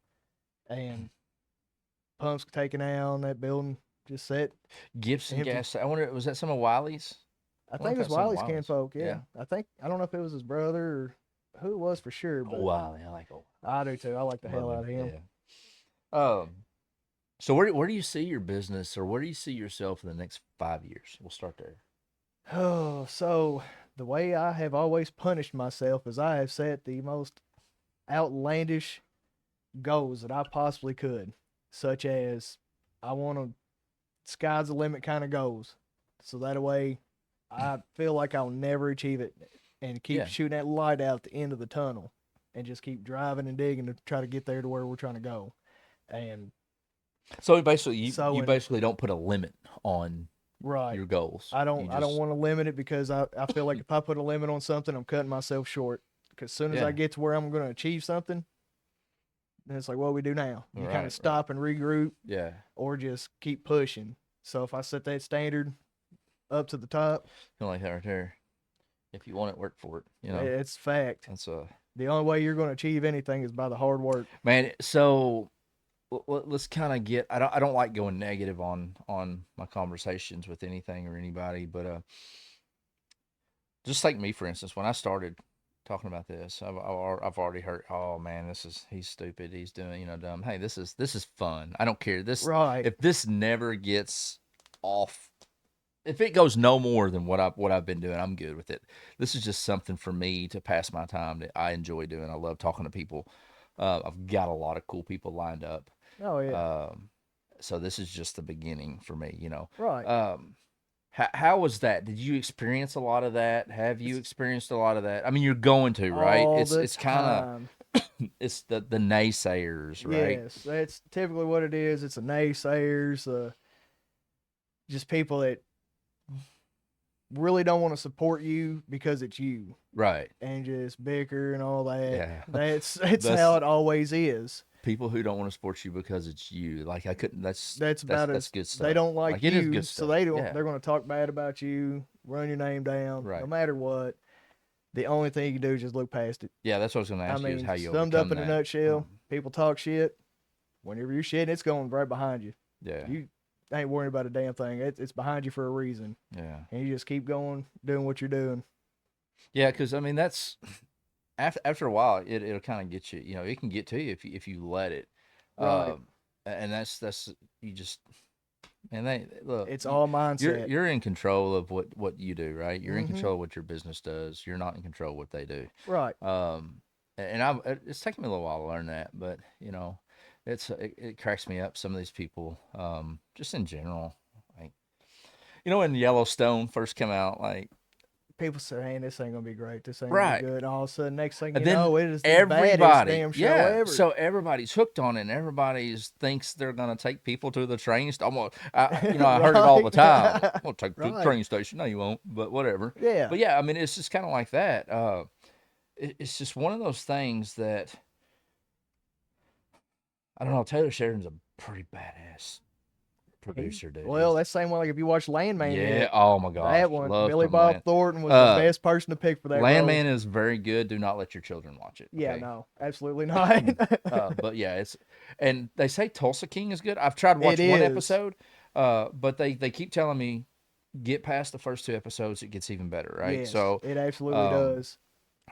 and pumps taken out on that building, just set Gibson empty. gas. I wonder, was that some of Wiley's? I wonder think if it was that's some of Wiley's Wiley's. kinfolk. Yeah. Yeah, I don't know if it was his brother or who it was for sure, but Wiley, I like old. I do too. I like the hell Love out of him. Yeah. So where do you see your business, or where do you see yourself in the next 5 years? We'll start there. Oh, so the way I have always punished myself is I have set the most outlandish goals that I possibly could, such as I want to sky's the limit kind of goals. So that way I feel like I'll never achieve it and keep Yeah. shooting that light out at the end of the tunnel and just keep driving and digging to try to get there to where we're trying to go. And So basically, you, So you in- basically don't put a limit on right. your goals. I You don't just- want to limit it because I feel like if I put a limit on something, I'm cutting myself short. Because as soon as Yeah. I get to where I'm going to achieve something, then it's like, what do we do now? You kind Right, of stop and regroup Yeah. or just keep pushing. So if I set that standard up to the top, Kind of like that right there. If you want it, work for it. it's fact. That's The only way you're going to achieve anything is by the hard work. man. So let's kind of get. I don't like going negative on my conversations with anything or anybody, but just take me for instance. When I started talking about this, I've already heard. Oh man, he's stupid. He's doing dumb. Hey, this is fun. I don't care. Right. If this never gets off, if it goes no more than what I've been doing, I'm good with it. This is just something for me to pass my time that I enjoy doing. I love talking to people. I've got a lot of cool people lined up. Oh, yeah. So this is just the beginning for me, Right. How was that? Did you experience a lot of that? Have you experienced a lot of that? I mean, you're going to, right? All It's the it's kind of time. it's the naysayers, right? Yes, that's typically what it is. It's a naysayers, just people that really don't want to support you because it's you Right. and just bicker and all that. Yeah. That's That's- how it always is. people who don't want to support you because it's you. Like I couldn't. That's about That's as good they stuff. don't like Like it is you, good so stuff. they don't. Yeah. They're going to talk bad about you, run your name down, no Right. matter what. The only thing you can do is just look past it. Yeah. That's what I was going to I ask you is mean, how you summed up overcome in a that. nutshell, people talk shit. Whenever you're shitting, it's going right behind you. Yeah. You ain't worrying about a damn thing. It's behind you for a reason, Yeah. and you just keep going, doing what you're doing. Yeah. Because I mean, that's after a while, it'll kind of get you. You know, it can get to you if you let it. Right. And that's you just and they look. It's all mindset. You're in control of what you do, right? You're in Mm-hmm. control of what your business does. You're not in control of what they do. Right. And it's taken me a little while to learn that, but you know, it cracks me up. Some of these people, just in general, like you know, when Yellowstone first came out, like People say, "Hey, this ain't gonna be great. This ain't gonna be right, good." And all of a sudden, next thing and you then know, it is the baddest everybody, damn show yeah, ever. so everybody's hooked on it, and everybody thinks they're gonna take people to the train station. You know, I heard it all the Right. time. I'm gonna take you to the Right. train station. No, you won't, but whatever. Yeah. But yeah, I mean, it's just kind of like that. It's just one of those things that I don't know. Taylor Sheridan's a pretty badass producer, dude. Well, that's the same one like if you watch Landman Yeah. yet. Oh my gosh, That one, love Billy some Bob Land. Thornton was the Uh, best person to pick for that role. Landman is very good. Do not let your children watch it. Yeah, Okay. no, absolutely not. But yeah, and they say Tulsa King is good. I've tried to It watch one is. episode, but they keep telling me get past the first two episodes, it gets even better, right? Yes, So, it absolutely um, does.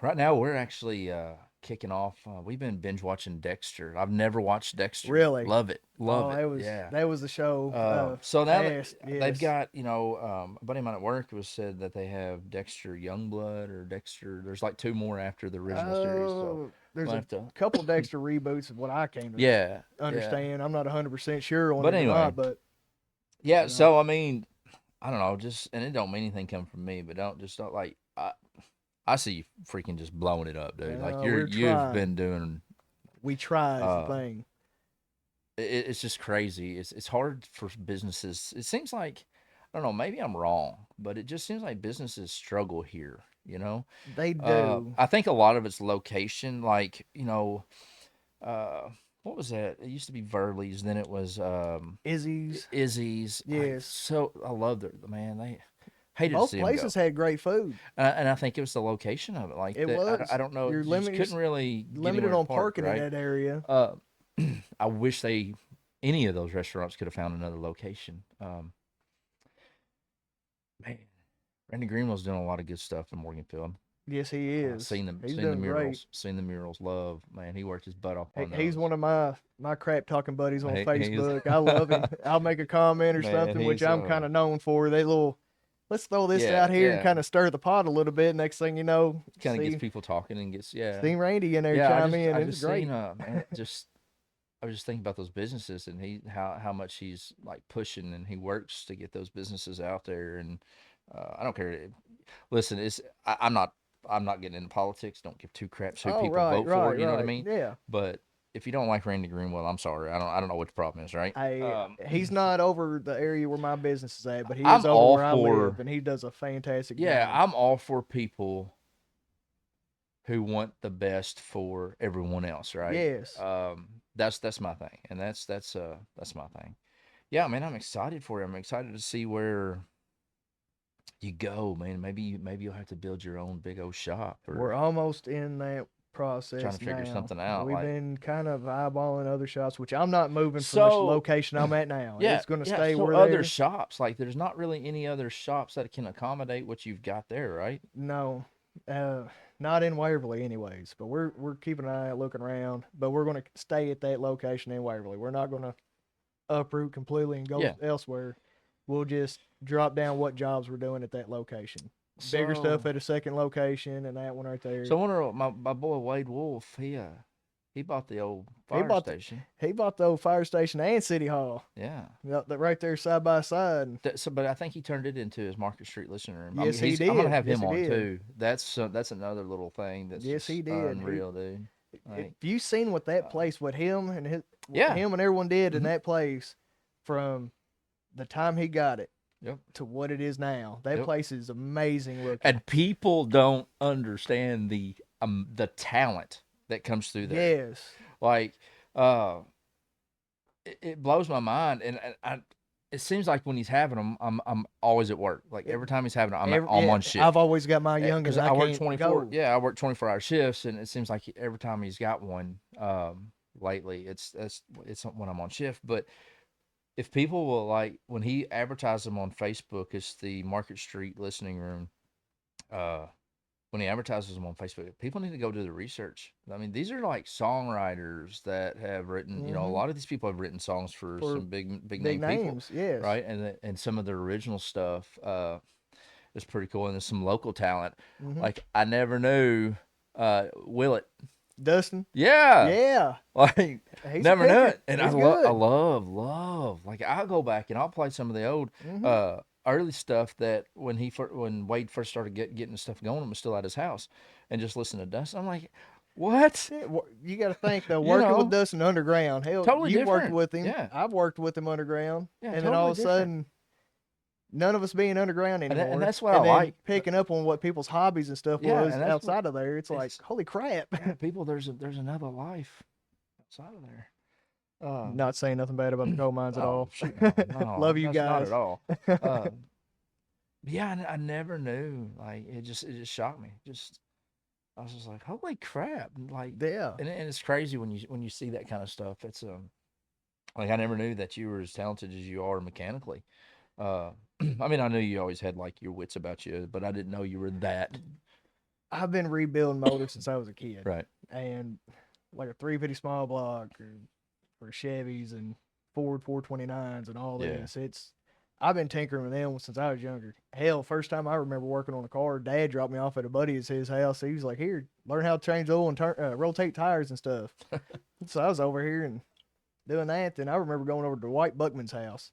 right now we're actually kicking off. We've been binge watching Dexter. I've never watched Dexter. Really. Love it, love Oh, it. that was Yeah. that was the show. So now Fast. they've Yes. got, you know, a buddy of mine at work was said that they have Dexter Youngblood or Dexter. There's like two more after the original series, so There's we'll a have to. couple Dexter reboots of what I came to Yeah, yeah. understand. I'm not 100% sure on But it or anyway, not, but yeah. you know, So I mean, I don't know, just and it don't mean anything come from me, but don't like I see you freaking just blowing it up, dude. Like we're you've trying. been doing. We try is the Uh, thing. it's just crazy. It's hard for businesses. It seems like I don't know. Maybe I'm wrong, but it just seems like businesses struggle here. You know, They do. I think a lot of it's location. Like you know, uh, what was that? It used to be Verley's, then it was Izzy's. Izzy's. Yes. I loved it, man. They hated to Both see them go, places had great food. and I think it was the location of it. Like It that, was. I don't know. You're You just limited couldn't really get limited anywhere to on park, parking in right? that area. Uh, I wish any of those restaurants could have found another location. Man, Randy Greenwell's doing a lot of good stuff in Morganfield. Yes, he is. He's Seen the doing great. murals, seen the murals. Love, man, he worked his butt off on He's those. one of my crap talking buddies on He's Facebook. I love him. I'll make a comment or man, something, which he's I'm kind of known for. They little, let's throw this yeah, out here and yeah. kind of stir the pot a little bit. Next thing you know, Kind of gets see people talking and gets yeah, see Randy in there yeah. chime in. I It's just great. seen man, just I was just thinking about those businesses and how much he's like pushing and he works to get those businesses out there and I don't care. Listen, I'm not getting into politics. Don't give two craps who Oh, people right, vote for. right, You know what I right. mean? Yeah. But if you don't like Randy Greenwell, I'm sorry. I don't know what the problem is. Right? He's not over the area where my business is at, but he is I'm over all where I live, for and he does a fantastic yeah. job. I'm all for people who want the best for everyone else. Right? Yes. That's my thing, and that's my thing. Yeah, man, I'm excited for you. I'm excited to see where you go, man. Maybe you'll have to build your own big old shop We're or almost in that process trying to figure now. something out. We've Like been kind of eyeballing other shops, which I'm not moving from the so, location I'm at now. yeah, It's going to yeah. stay So where other there. shops, like there's not really any other shops that can accommodate what you've got there, right? No, uh, not in Waverly, anyways. But we're keeping an eye out, looking around. But we're going to stay at that location in Waverly. We're not going to uproot completely and go Yeah. elsewhere. We'll just drop down what jobs we're doing at that location. Bigger So, stuff at a second location, and that one right there. so I wonder my boy Wade Wolf, he bought the old He fire bought the, station. he bought the old fire station and city hall. Yeah. Yep, that right there side by side. So, but I think he turned it into his Market Street listening room. I Yes, mean, he I'm gonna did. have Yes, him he on did. too. That's another little thing that's Yes, just he did. unreal, dude. If Like, you seen what that place, what him and yeah. him and everyone did in Mhm. that place, from the time he got it Yep. to what it is now, that Yep. place is amazing looking. And people don't understand the talent that comes through there. Yes, Like uh, it blows my mind, and it seems like when he's having them, I'm always at work. Like every time he's having them, I'm Yeah, on I've shift always got my youngins, because and I I work can't 24. go. Yeah, I work 24-hour shifts, and it seems like every time he's got one, lately, it's when I'm on shift. But if people will like when he advertises them on Facebook, it's the Market Street Listening Room. Uh, when he advertises them on Facebook, people need to go do the research. I mean, these are like songwriters that have written. You know, a Hmm. lot of these people have written songs for For some big big name people, names, yes. right? And some of their original stuff is pretty cool. And there's some local talent. Hmm. Like I never knew Will it. Dustin, Yeah, yeah, like he's a never knew picker. it. And He's I good. love. Like I'll go back and I'll play some of the old Hmm. early stuff that when Wade first started getting the stuff going, and was still at his house, and just listen to Dustin. I'm like, what? Yeah, you got to think though. You Working with know, Dustin underground, hell, totally you worked different. with him. Yeah, I've worked with him underground, yeah, and then all totally of a different. sudden, none of us being underground And anymore, that's what I and then like. picking up on what people's hobbies and stuff Yeah, was and that's what outside of there. It's like, it's. holy crap! Yeah, people, there's another life outside of there. Not saying nothing bad about the coal mines at Oh all. shoot, no, Love you that's not at guys. all. Uh, yeah, I never knew. Like it just shocked me. Just I was just like, holy crap! Like, Yeah, and it's crazy when you see that kind of stuff. It's like I never knew that you were as talented as you are mechanically. Uh, I mean, I knew you always had like your wits about you, but I didn't know you were that. I've been rebuilding motors since I was a kid, Right. and like a 350 small block or Chevys and Ford 429s and all Yeah. this. I've been tinkering with them since I was younger. Hell, first time I remember working on a car, Dad dropped me off at a buddy at his house. He was like, "Here, learn how to change oil and rotate tires and stuff." So I was over here and doing that. Then I remember going over to White Buckman's house,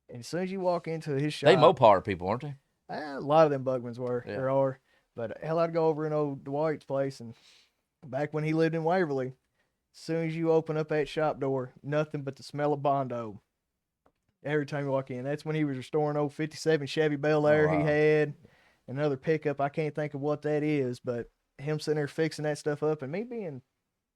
and as soon as you walk into his They shop, Mopar people, aren't they? a lot of them Buckmans were Yeah. or are. But hell, I'd go over in old Dwight's place, and back when he lived in Waverly, as soon as you open up that shop door, nothing but the smell of Bondo every time you walk in. That's when he was restoring old 57 Chevy Bel Oh Air he wow. had, another pickup. I can't think of what that is, but him sitting there fixing that stuff up, and me being,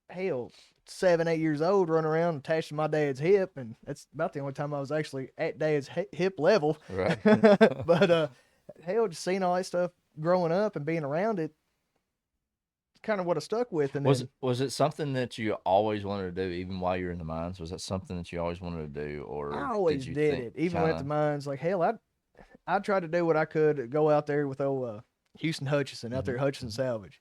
hell, 7, 8 years old, running around attached to my dad's hip, and that's about the only time I was actually at dad's hip level. Right. But hell, just seeing all that stuff growing up and being around it, kind of what I stuck with. And then Was it something that you always wanted to do, even while you were in the mines? Was that something that you always wanted to do, or I did always you did think it, even kind at the of mines. Like hell, I tried to do what I could, go out there with old Houston Hutchinson out there hmm at Hutchinson Salvage.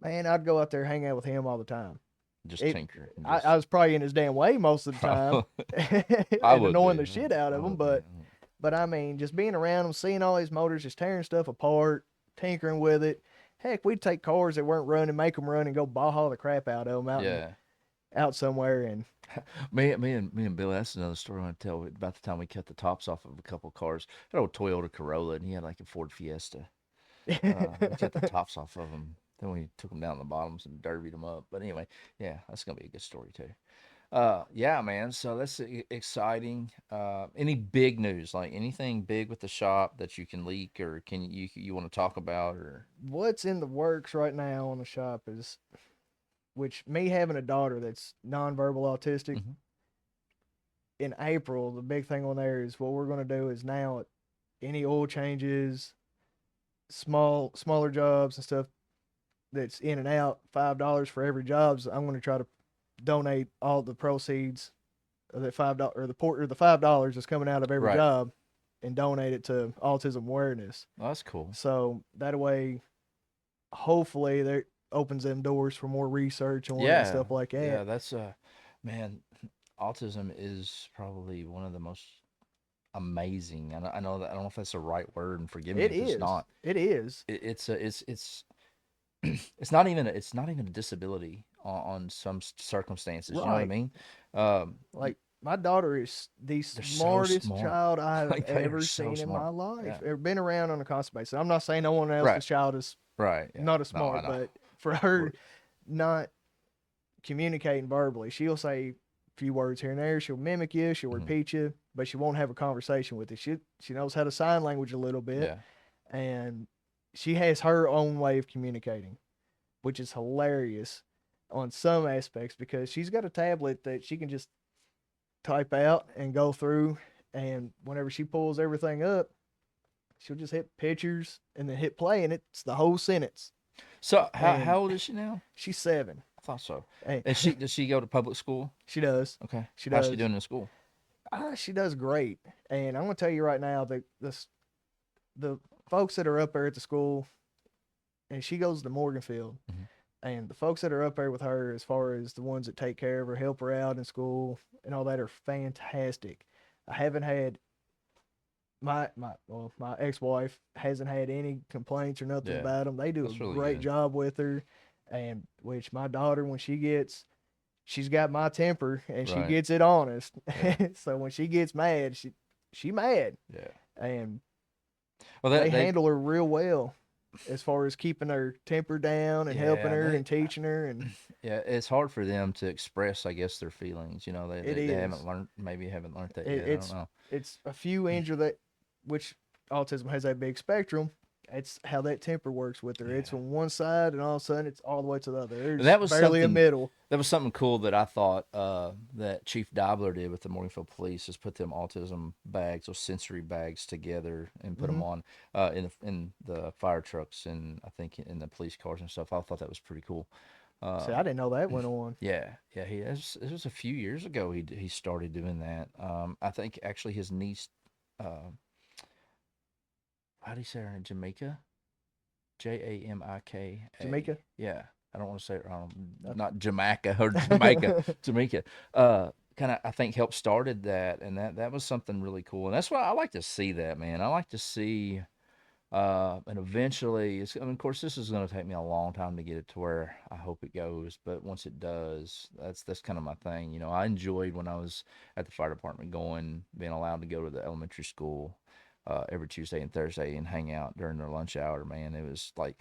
Man, I'd go out there hang out with him all the time. just It, tinker and I just was probably in his damn way most of the time, probably I and would annoying be. the shit out I of him. would be. But I mean, just being around them, seeing all these motors, just tearing stuff apart, tinkering with it. Heck, we'd take cars that weren't running, make them run, and go baja the crap out of them Yeah. out somewhere. And Me and Billy, that's another story I want to tell about the time we cut the tops off of a couple cars. That old Toyota Corolla, and he had like a Ford Fiesta. We cut the tops off of them. Then we took them down the bottoms and derbied them up. But anyway, yeah, that's gonna be a good story too. Yeah, man. So that's exciting. Any big news, like anything big with the shop that you can leak, or can you want to talk about, or what's in the works right now on the shop is, which me having a daughter that's nonverbal autistic, hmm in April, the big thing on there is what we're going to do is now any oil changes, smaller jobs and stuff that's in and out, $5 for every jobs. I'm going to try to donate all the proceeds of that $5 or the $5 that's coming out of every right? job and donate it to autism awareness. Oh, that's cool. So that way, hopefully, that opens them doors for more research on it and Yeah, stuff like that. yeah. That's man. Autism is probably one of the most amazing. I know that I don't know if that's the right word, and forgive me It if it's is. not. It is. It's it's not even a disability on some circumstances. You know what I Right. mean? Y- Like my daughter is the they're so smartest smart. child I've Like they are ever so seen in my smart. life. Yeah. Ever been around on a constant basis. I'm not saying no one Right. else's child is Right. Yeah. not as No, I smart, know. but for We're, her not communicating verbally, she'll say a few words here and there. She'll mimic you. She'll mhm. repeat you, but she won't have a conversation with you. She knows how to sign language a little bit, Yeah. and she has her own way of communicating, which is hilarious. on some aspects because she's got a tablet that she can just type out and go through. And whenever she pulls everything up, she'll just hit pictures and then hit play, and it's the whole sentence. So And how old is she now? she's 7. I thought so. And Is she does she go to public school? she does. Okay. She How's she does. doing in school? She does great. And I'm gonna tell you right now that the folks that are up there at the school, and she goes to Morganfield, Mm-hmm. and the folks that are up there with her, as far as the ones that take care of her, help her out in school, and all that, are fantastic. I haven't had my ex wife hasn't had any complaints or nothing Yeah, about them. They do that's a really great good. job with her, and which my daughter, when she's got my temper and she Right. gets it honest. Yeah. So when she gets mad, she mad, Yeah. and Well, they they handle her real well as far as keeping her temper down and helping yeah her they and teaching her, and yeah, it's hard for them to express, I guess, their feelings. You know, it they haven't is. learned, maybe haven't learned that It, yet. I don't it's know. it's a few injured that which autism has that big spectrum. It's how that temper works with her. It's Yeah. on one side, and all of a sudden, it's all the way to the other. And There's that was barely a something middle. that was something cool that I thought that Chief Dobler did with the Morganfield Police is put them autism bags or sensory bags together and put them Hmm. on in the fire trucks and I think in the police cars and stuff. I thought that was pretty cool. See, Uh, I didn't know that went on. yeah. It was a few years ago he started doing that. I think actually his niece, uh, how do you say her name? Jamaica, Jamika. Jamaica. Yeah, I don't want to say it wrong. Uh, Not Jamaica or Jamaica, Jamaica. Kind of I think helped started that, and that was something really cool. And that's why I like to see that, man. I like to see, and eventually, I mean, of course, this is going to take me a long time to get it to where I hope it goes. But once it does, that's kind of my thing. You know, I enjoyed when I was at the fire department being allowed to go to the elementary school every Tuesday and Thursday and hang out during their lunch hour, man. It was like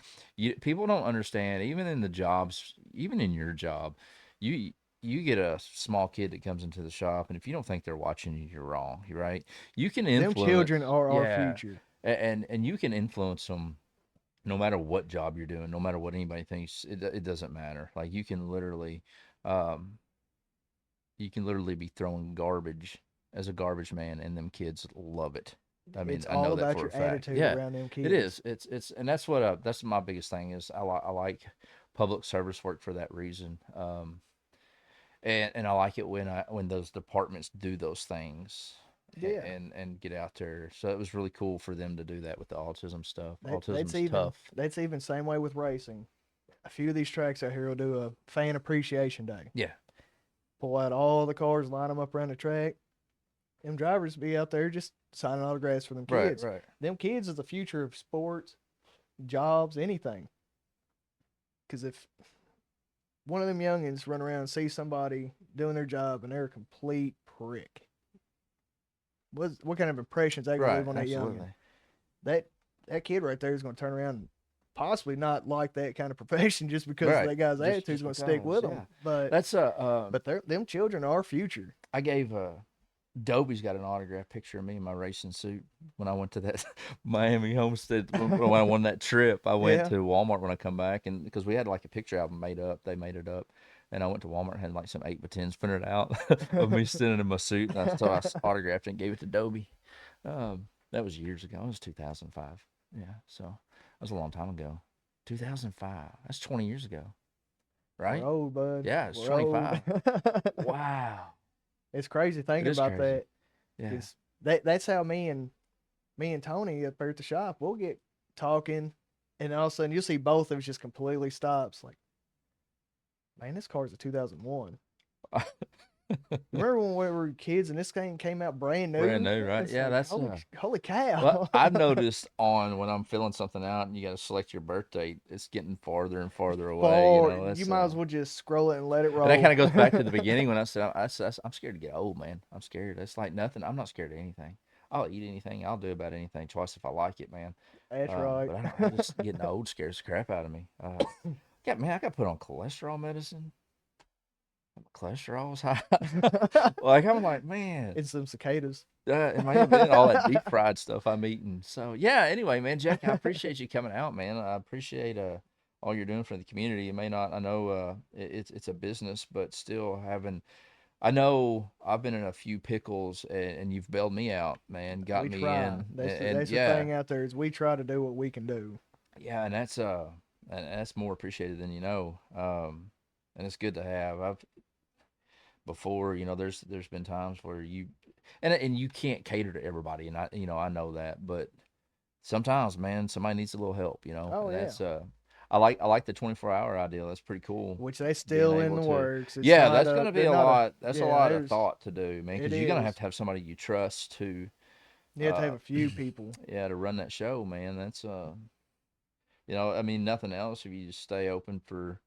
people don't understand, even in the jobs, even in your job, you you get a small kid that comes into the shop, and if you don't think they're watching you, you're wrong. You're right. You can them children influence, are our yeah, future. and you can influence them no matter what job you're doing, no matter what anybody thinks. It doesn't matter. Like um, you can literally be throwing garbage as a garbage man, and them kids love it. I mean, It's I all know that about for a your fact. attitude Yeah, around them it kids. is. And that's my biggest thing is I like public service work for that reason. And I like it when those departments do those things Yeah, and get out there. So it was really cool for them to do that with the autism stuff. that's Autism's even tough. that's even same way with racing. A few of these tracks out here will do a fan appreciation day. Yeah, Pull out all the cars, line them up around the track. Them drivers be out there just signing autographs for them right, kids. right. Them kids is the future of sports, jobs, anything. Because if one of them youngins run around and see somebody doing their job and they're a complete prick, what kind of impressions they gonna Right, leave on that youngin? absolutely. That that kid right there is gonna turn around and possibly not like that kind of profession just because Right. that guy's attitude is Just gonna stick because, with them. yeah. But That's them children are our future. I gave Dobie's got an autograph picture of me in my racing suit when I went to that Miami Homestead when I won that trip. I went Yeah. to Walmart when I come back and because we had like a picture album made up, they made it up, and I went to Walmart and had like some 8x10s printed out of me standing in my suit, and I autographed it and gave it to Dobie. That was years ago. It was 2005. Yeah, so that was a long time ago. 2005. That's 20 years ago, We're right? old, bud. Yeah, it's We're old. 25. Wow, It's crazy it thinking is about crazy. that Yeah. because that's how me and Tony up there at the shop we'll get talking, and all of a sudden you'll see both of us just completely stops. Like, man, this car's a 2001. Remember when we were kids and this thing came out brand new? Brand new, right? It's Yeah, like that's holy well, cow. I've noticed on when I'm filling something out and you got to select your birth date, it's getting farther and farther away. You For know, you that's might as well just scroll it and let it and that roll. kind of goes back to the beginning when I said I'm scared to get old, man. I'm scared. It's like nothing. I'm not scared of anything. I'll eat anything. I'll do about anything twice if I like it, man. That's right. But I don't. I just getting old scares the crap out of me. I got put on cholesterol medicine. Cholesterol's high. Like I'm like, man, It's some cicadas. it may have been all that deep fried stuff I'm eating. So yeah. Anyway, man, Jack, I appreciate you coming out, man. I appreciate all you're doing for the community. It may not. I know it's a business, but still having. I know I've been in a few pickles, and you've bailed me out, man. Got We me try. in, and That's the yeah, thing out there is we try to do what we can do. yeah, and that's more appreciated than you know. And it's good to have. I've before, there's been times where and you can't cater to everybody, and I know that, but sometimes, man, somebody needs a little help, Oh and yeah, I like the 24-hour idea. That's pretty cool. which they Being still in able the to, works. It's yeah, not that's a. gonna be They're a not a. lot. That's a Yeah, lot of there's. thought to do, man, It because you're gonna have is. to have somebody you trust to, You have to uh, have a few people. yeah, to run that show, man. That's I mean, nothing else. If you just stay open for,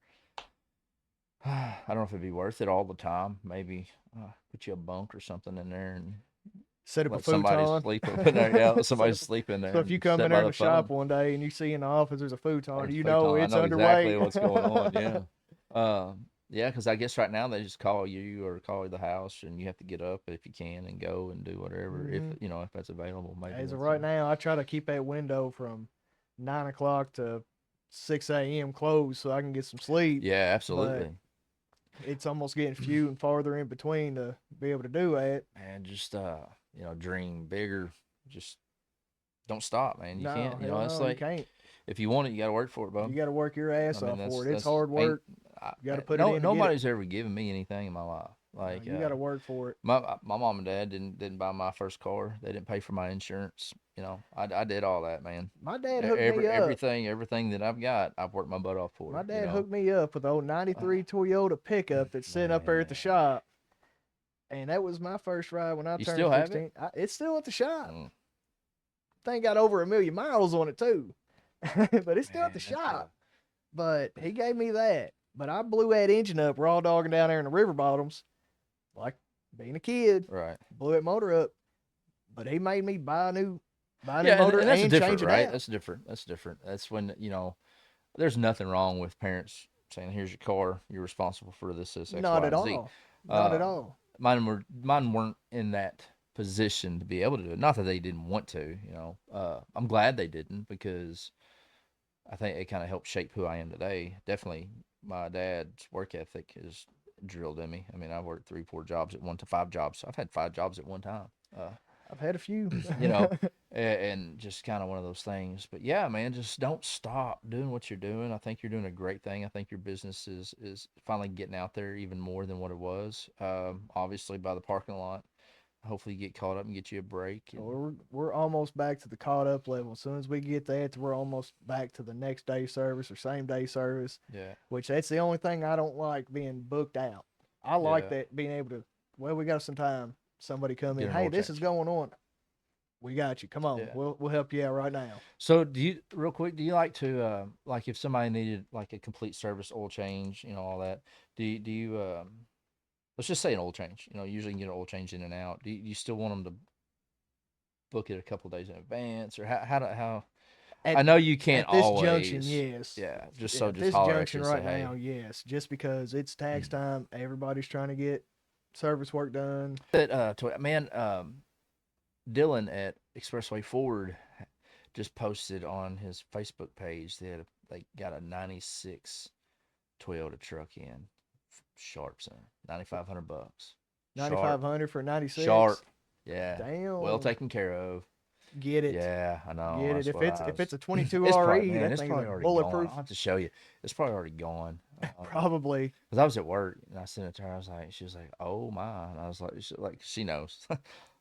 I don't know if it'd be worth it all the time. Maybe put you a bunk or something in there and Set up a let somebody futon. sleep up in there. Yeah, let Set somebody up. sleep in So there if you and come sit in there by in the the shop phone. one day and you see in the office there's a futon, There's a you know futon. I it's know exactly underway. what's going on. Yeah. Yeah, because I guess right now they just call you or call the house, and you have to get up if you can and go and do whatever if Hmm. if that's available. Maybe As of that's right now, I try to keep that window from 9 o'clock to 6 a.m. closed so I can get some sleep. yeah, But absolutely. it's almost getting few and farther in between to be able to do that. And just dream bigger. Just don't stop, man. You No, can't. hell It's no, you like can't. if you want it, you got to work for it, You bub. got to work your I ass mean, off that's for it. It's that's hard ain't work. You got to put it no in to get it. nobody's ever given me anything in my life. No, Like you got to work for it. my mom and dad didn't buy my first car. They didn't pay for my insurance. I did all that, man. My dad hooked me Every up. everything that I've got, I've worked my butt off My for. dad hooked me up with the old '93 Toyota pickup that's sitting up there at the Man, shop, and that was my first ride when I you turned still have it? 16. It's still at the shop. Mm, Thing got over 1,000,000 miles on it too, but it's still at the man, that's shop. But he gave me that. But I blew that engine up raw dogging down there in the river bottoms, like being a kid. right. Blew that motor up. But he made me buy a new Yeah, motor and that's and different, change it right? out. That's different. That's different. That's when there's nothing wrong with parents saying, "Here's your car. You're responsible for this X, Not Y, at and Z." all. Not at Uh, all. mine weren't in that position to be able to do it. Not that they didn't want to. I'm glad they didn't because I think it kind of helped shape who I am today. Definitely, my dad's work ethic is drilled in me. I mean, I worked 3, 4 jobs at one to 5 jobs. I've had 5 jobs at one time. I've had a few. You know, and just kind of one of those things. But yeah, man, just don't stop doing what you're doing. I think you're doing a great thing. I think your business is finally getting out there even more than what it was. Obviously, by the parking lot. Hopefully, you get caught up and get you a break. And We're almost back to the caught up level. As soon as we get that, we're almost back to the next day service or same day service. yeah, Which that's the only thing I don't like being booked out. I like yeah, that being able to. Well, we got some time. Somebody come get in. an Hey, oil this is change. going on. We got you. Come on. Yeah. We'll help you out right now. So, do you real quick? Do you like to like if somebody needed like a complete service oil change, all that? Do you let's just say an oil change. Usually you can get an oil change in and out. Do you still want them to book it a couple days in advance, or how? At I know you can't at this junction, always. yes. Yeah, just Yeah, so at just this holler at you junction and say, right now, hey. yes. Just because it's tax time, everybody's trying to get service work done. That man, Dylan at Expressway Ford just posted on his Facebook page that they got a '96 Toyota truck in Sharps, 9,500 bucks. Sharp, 9,500 for sharp, 96. yeah, well Damn. taken care of. Get it. Yeah, I know. Get it. That's If what it's I if was. it's a 22 It's probably RE, man, that it's thing's a probably already gone. bulletproof. I'll have to show you. It's probably already gone. Probably. Because I was at work and I sent it to her. She was like, "Oh my!" And I was like, she knows.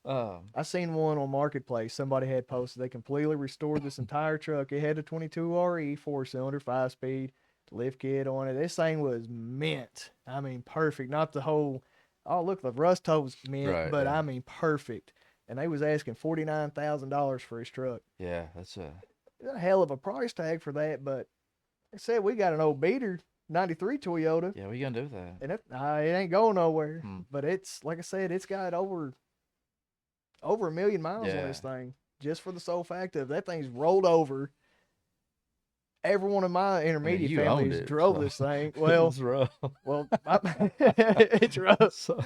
um, I seen one on Marketplace. Somebody had posted they completely restored this entire truck. It had a 22 RE 4-cylinder 5-speed lift kit on it. This thing was mint. I mean, perfect. Not the whole. Oh, look, the rust hole's mint, right? but Yeah, I mean, perfect. And they was asking $49,000 for his truck. yeah. That's a It's a hell of a price tag for that. But they said we got an old beater, '93 Toyota, yeah. We gonna do that? and it ain't going nowhere. Hmm. But it's like I said, it's got over 1,000,000 miles on Yeah. this thing, just for the sole fact of that thing's rolled over. Every one of my I mean, intermediate you owned families it, drove so this thing. it's rough. It's rough. So,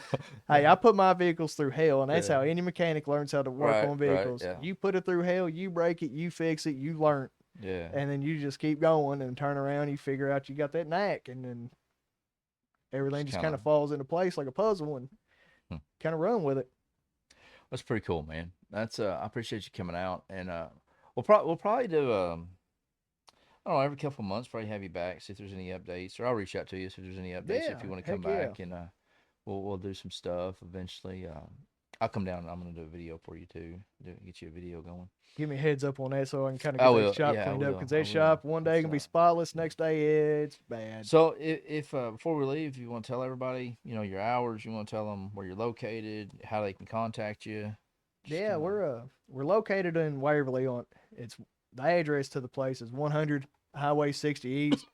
Hey, I put my vehicles through hell, and that's yeah. how any mechanic learns how to work Right. on Right. vehicles. Yeah. You put it through hell, you break it, you fix it, you learn. Yeah. And then you just keep going and turn around. You figure out you got that knack, and then everything Just just kind kind of, of falls into place like a puzzle, and kind of run with it. that's pretty cool, man. That's I appreciate you coming out, and we'll probably do I don't know, every couple of months, probably have you back, see if there's any updates, or I'll reach out to you if there's any updates if Yeah, you want to come heck yeah. back, and we'll do some stuff eventually. I'll come down and I'm gonna do a video for you too, get you a video going. Give me a heads up on that so I can kind of I get that will, shop yeah, I cleaned up, will, because I that will. shop one day It's can be spotless, next day it's bad. So if before we leave, you want to tell everybody, your hours, you want to tell them where you're located, how they can contact you, just Yeah, kind of. we're located in Waverly. On it's the address to the place is 100 Highway 60 East,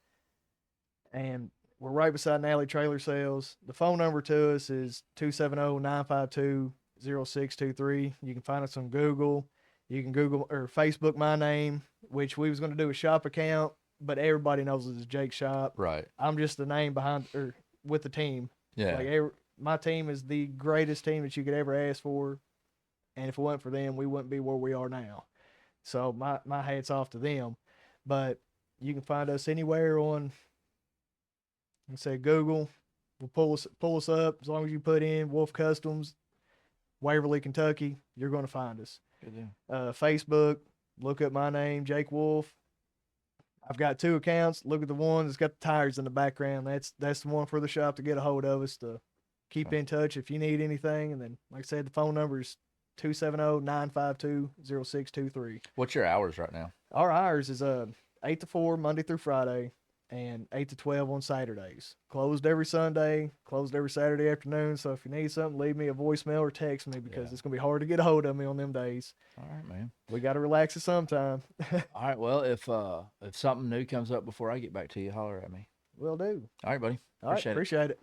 and we're right beside Nally Trailer Sales. The phone number to us is 270-952-0623. You can find us on Google. You can Google or Facebook my name, which we was going to do a shop account, but everybody knows it as Jake Shop. Right. I'm just the name behind or with the team. Yeah. Like my team is the greatest team that you could ever ask for, and if it wasn't for them, we wouldn't be where we are now. So my hats off to them. But you can find us anywhere on, let's say, Google. We'll pull us up as long as you put in Wolf Customs, Waverly, Kentucky. You're going to find us. Good deal. Facebook, look up my name, Jake Wolf. I've got 2 accounts. Look at the one that's got the tires in the background. That's the one for the shop to get a hold of us, to keep in touch if you need anything. And then, like I said, the phone number is 270-952-0623. What's your hours right now? Our hours is 8 to 4 Monday through Friday, and 8 to 12 on Saturdays. Closed every Sunday, closed every Saturday afternoon. So if you need something, leave me a voicemail or text me, because it's going to be hard to get a hold of me on them days. All right, man. We got to relax it sometime. All right. Well, if something new comes up before I get back to you, holler at me. Will do. All right, buddy. All right, Appreciate it. appreciate it.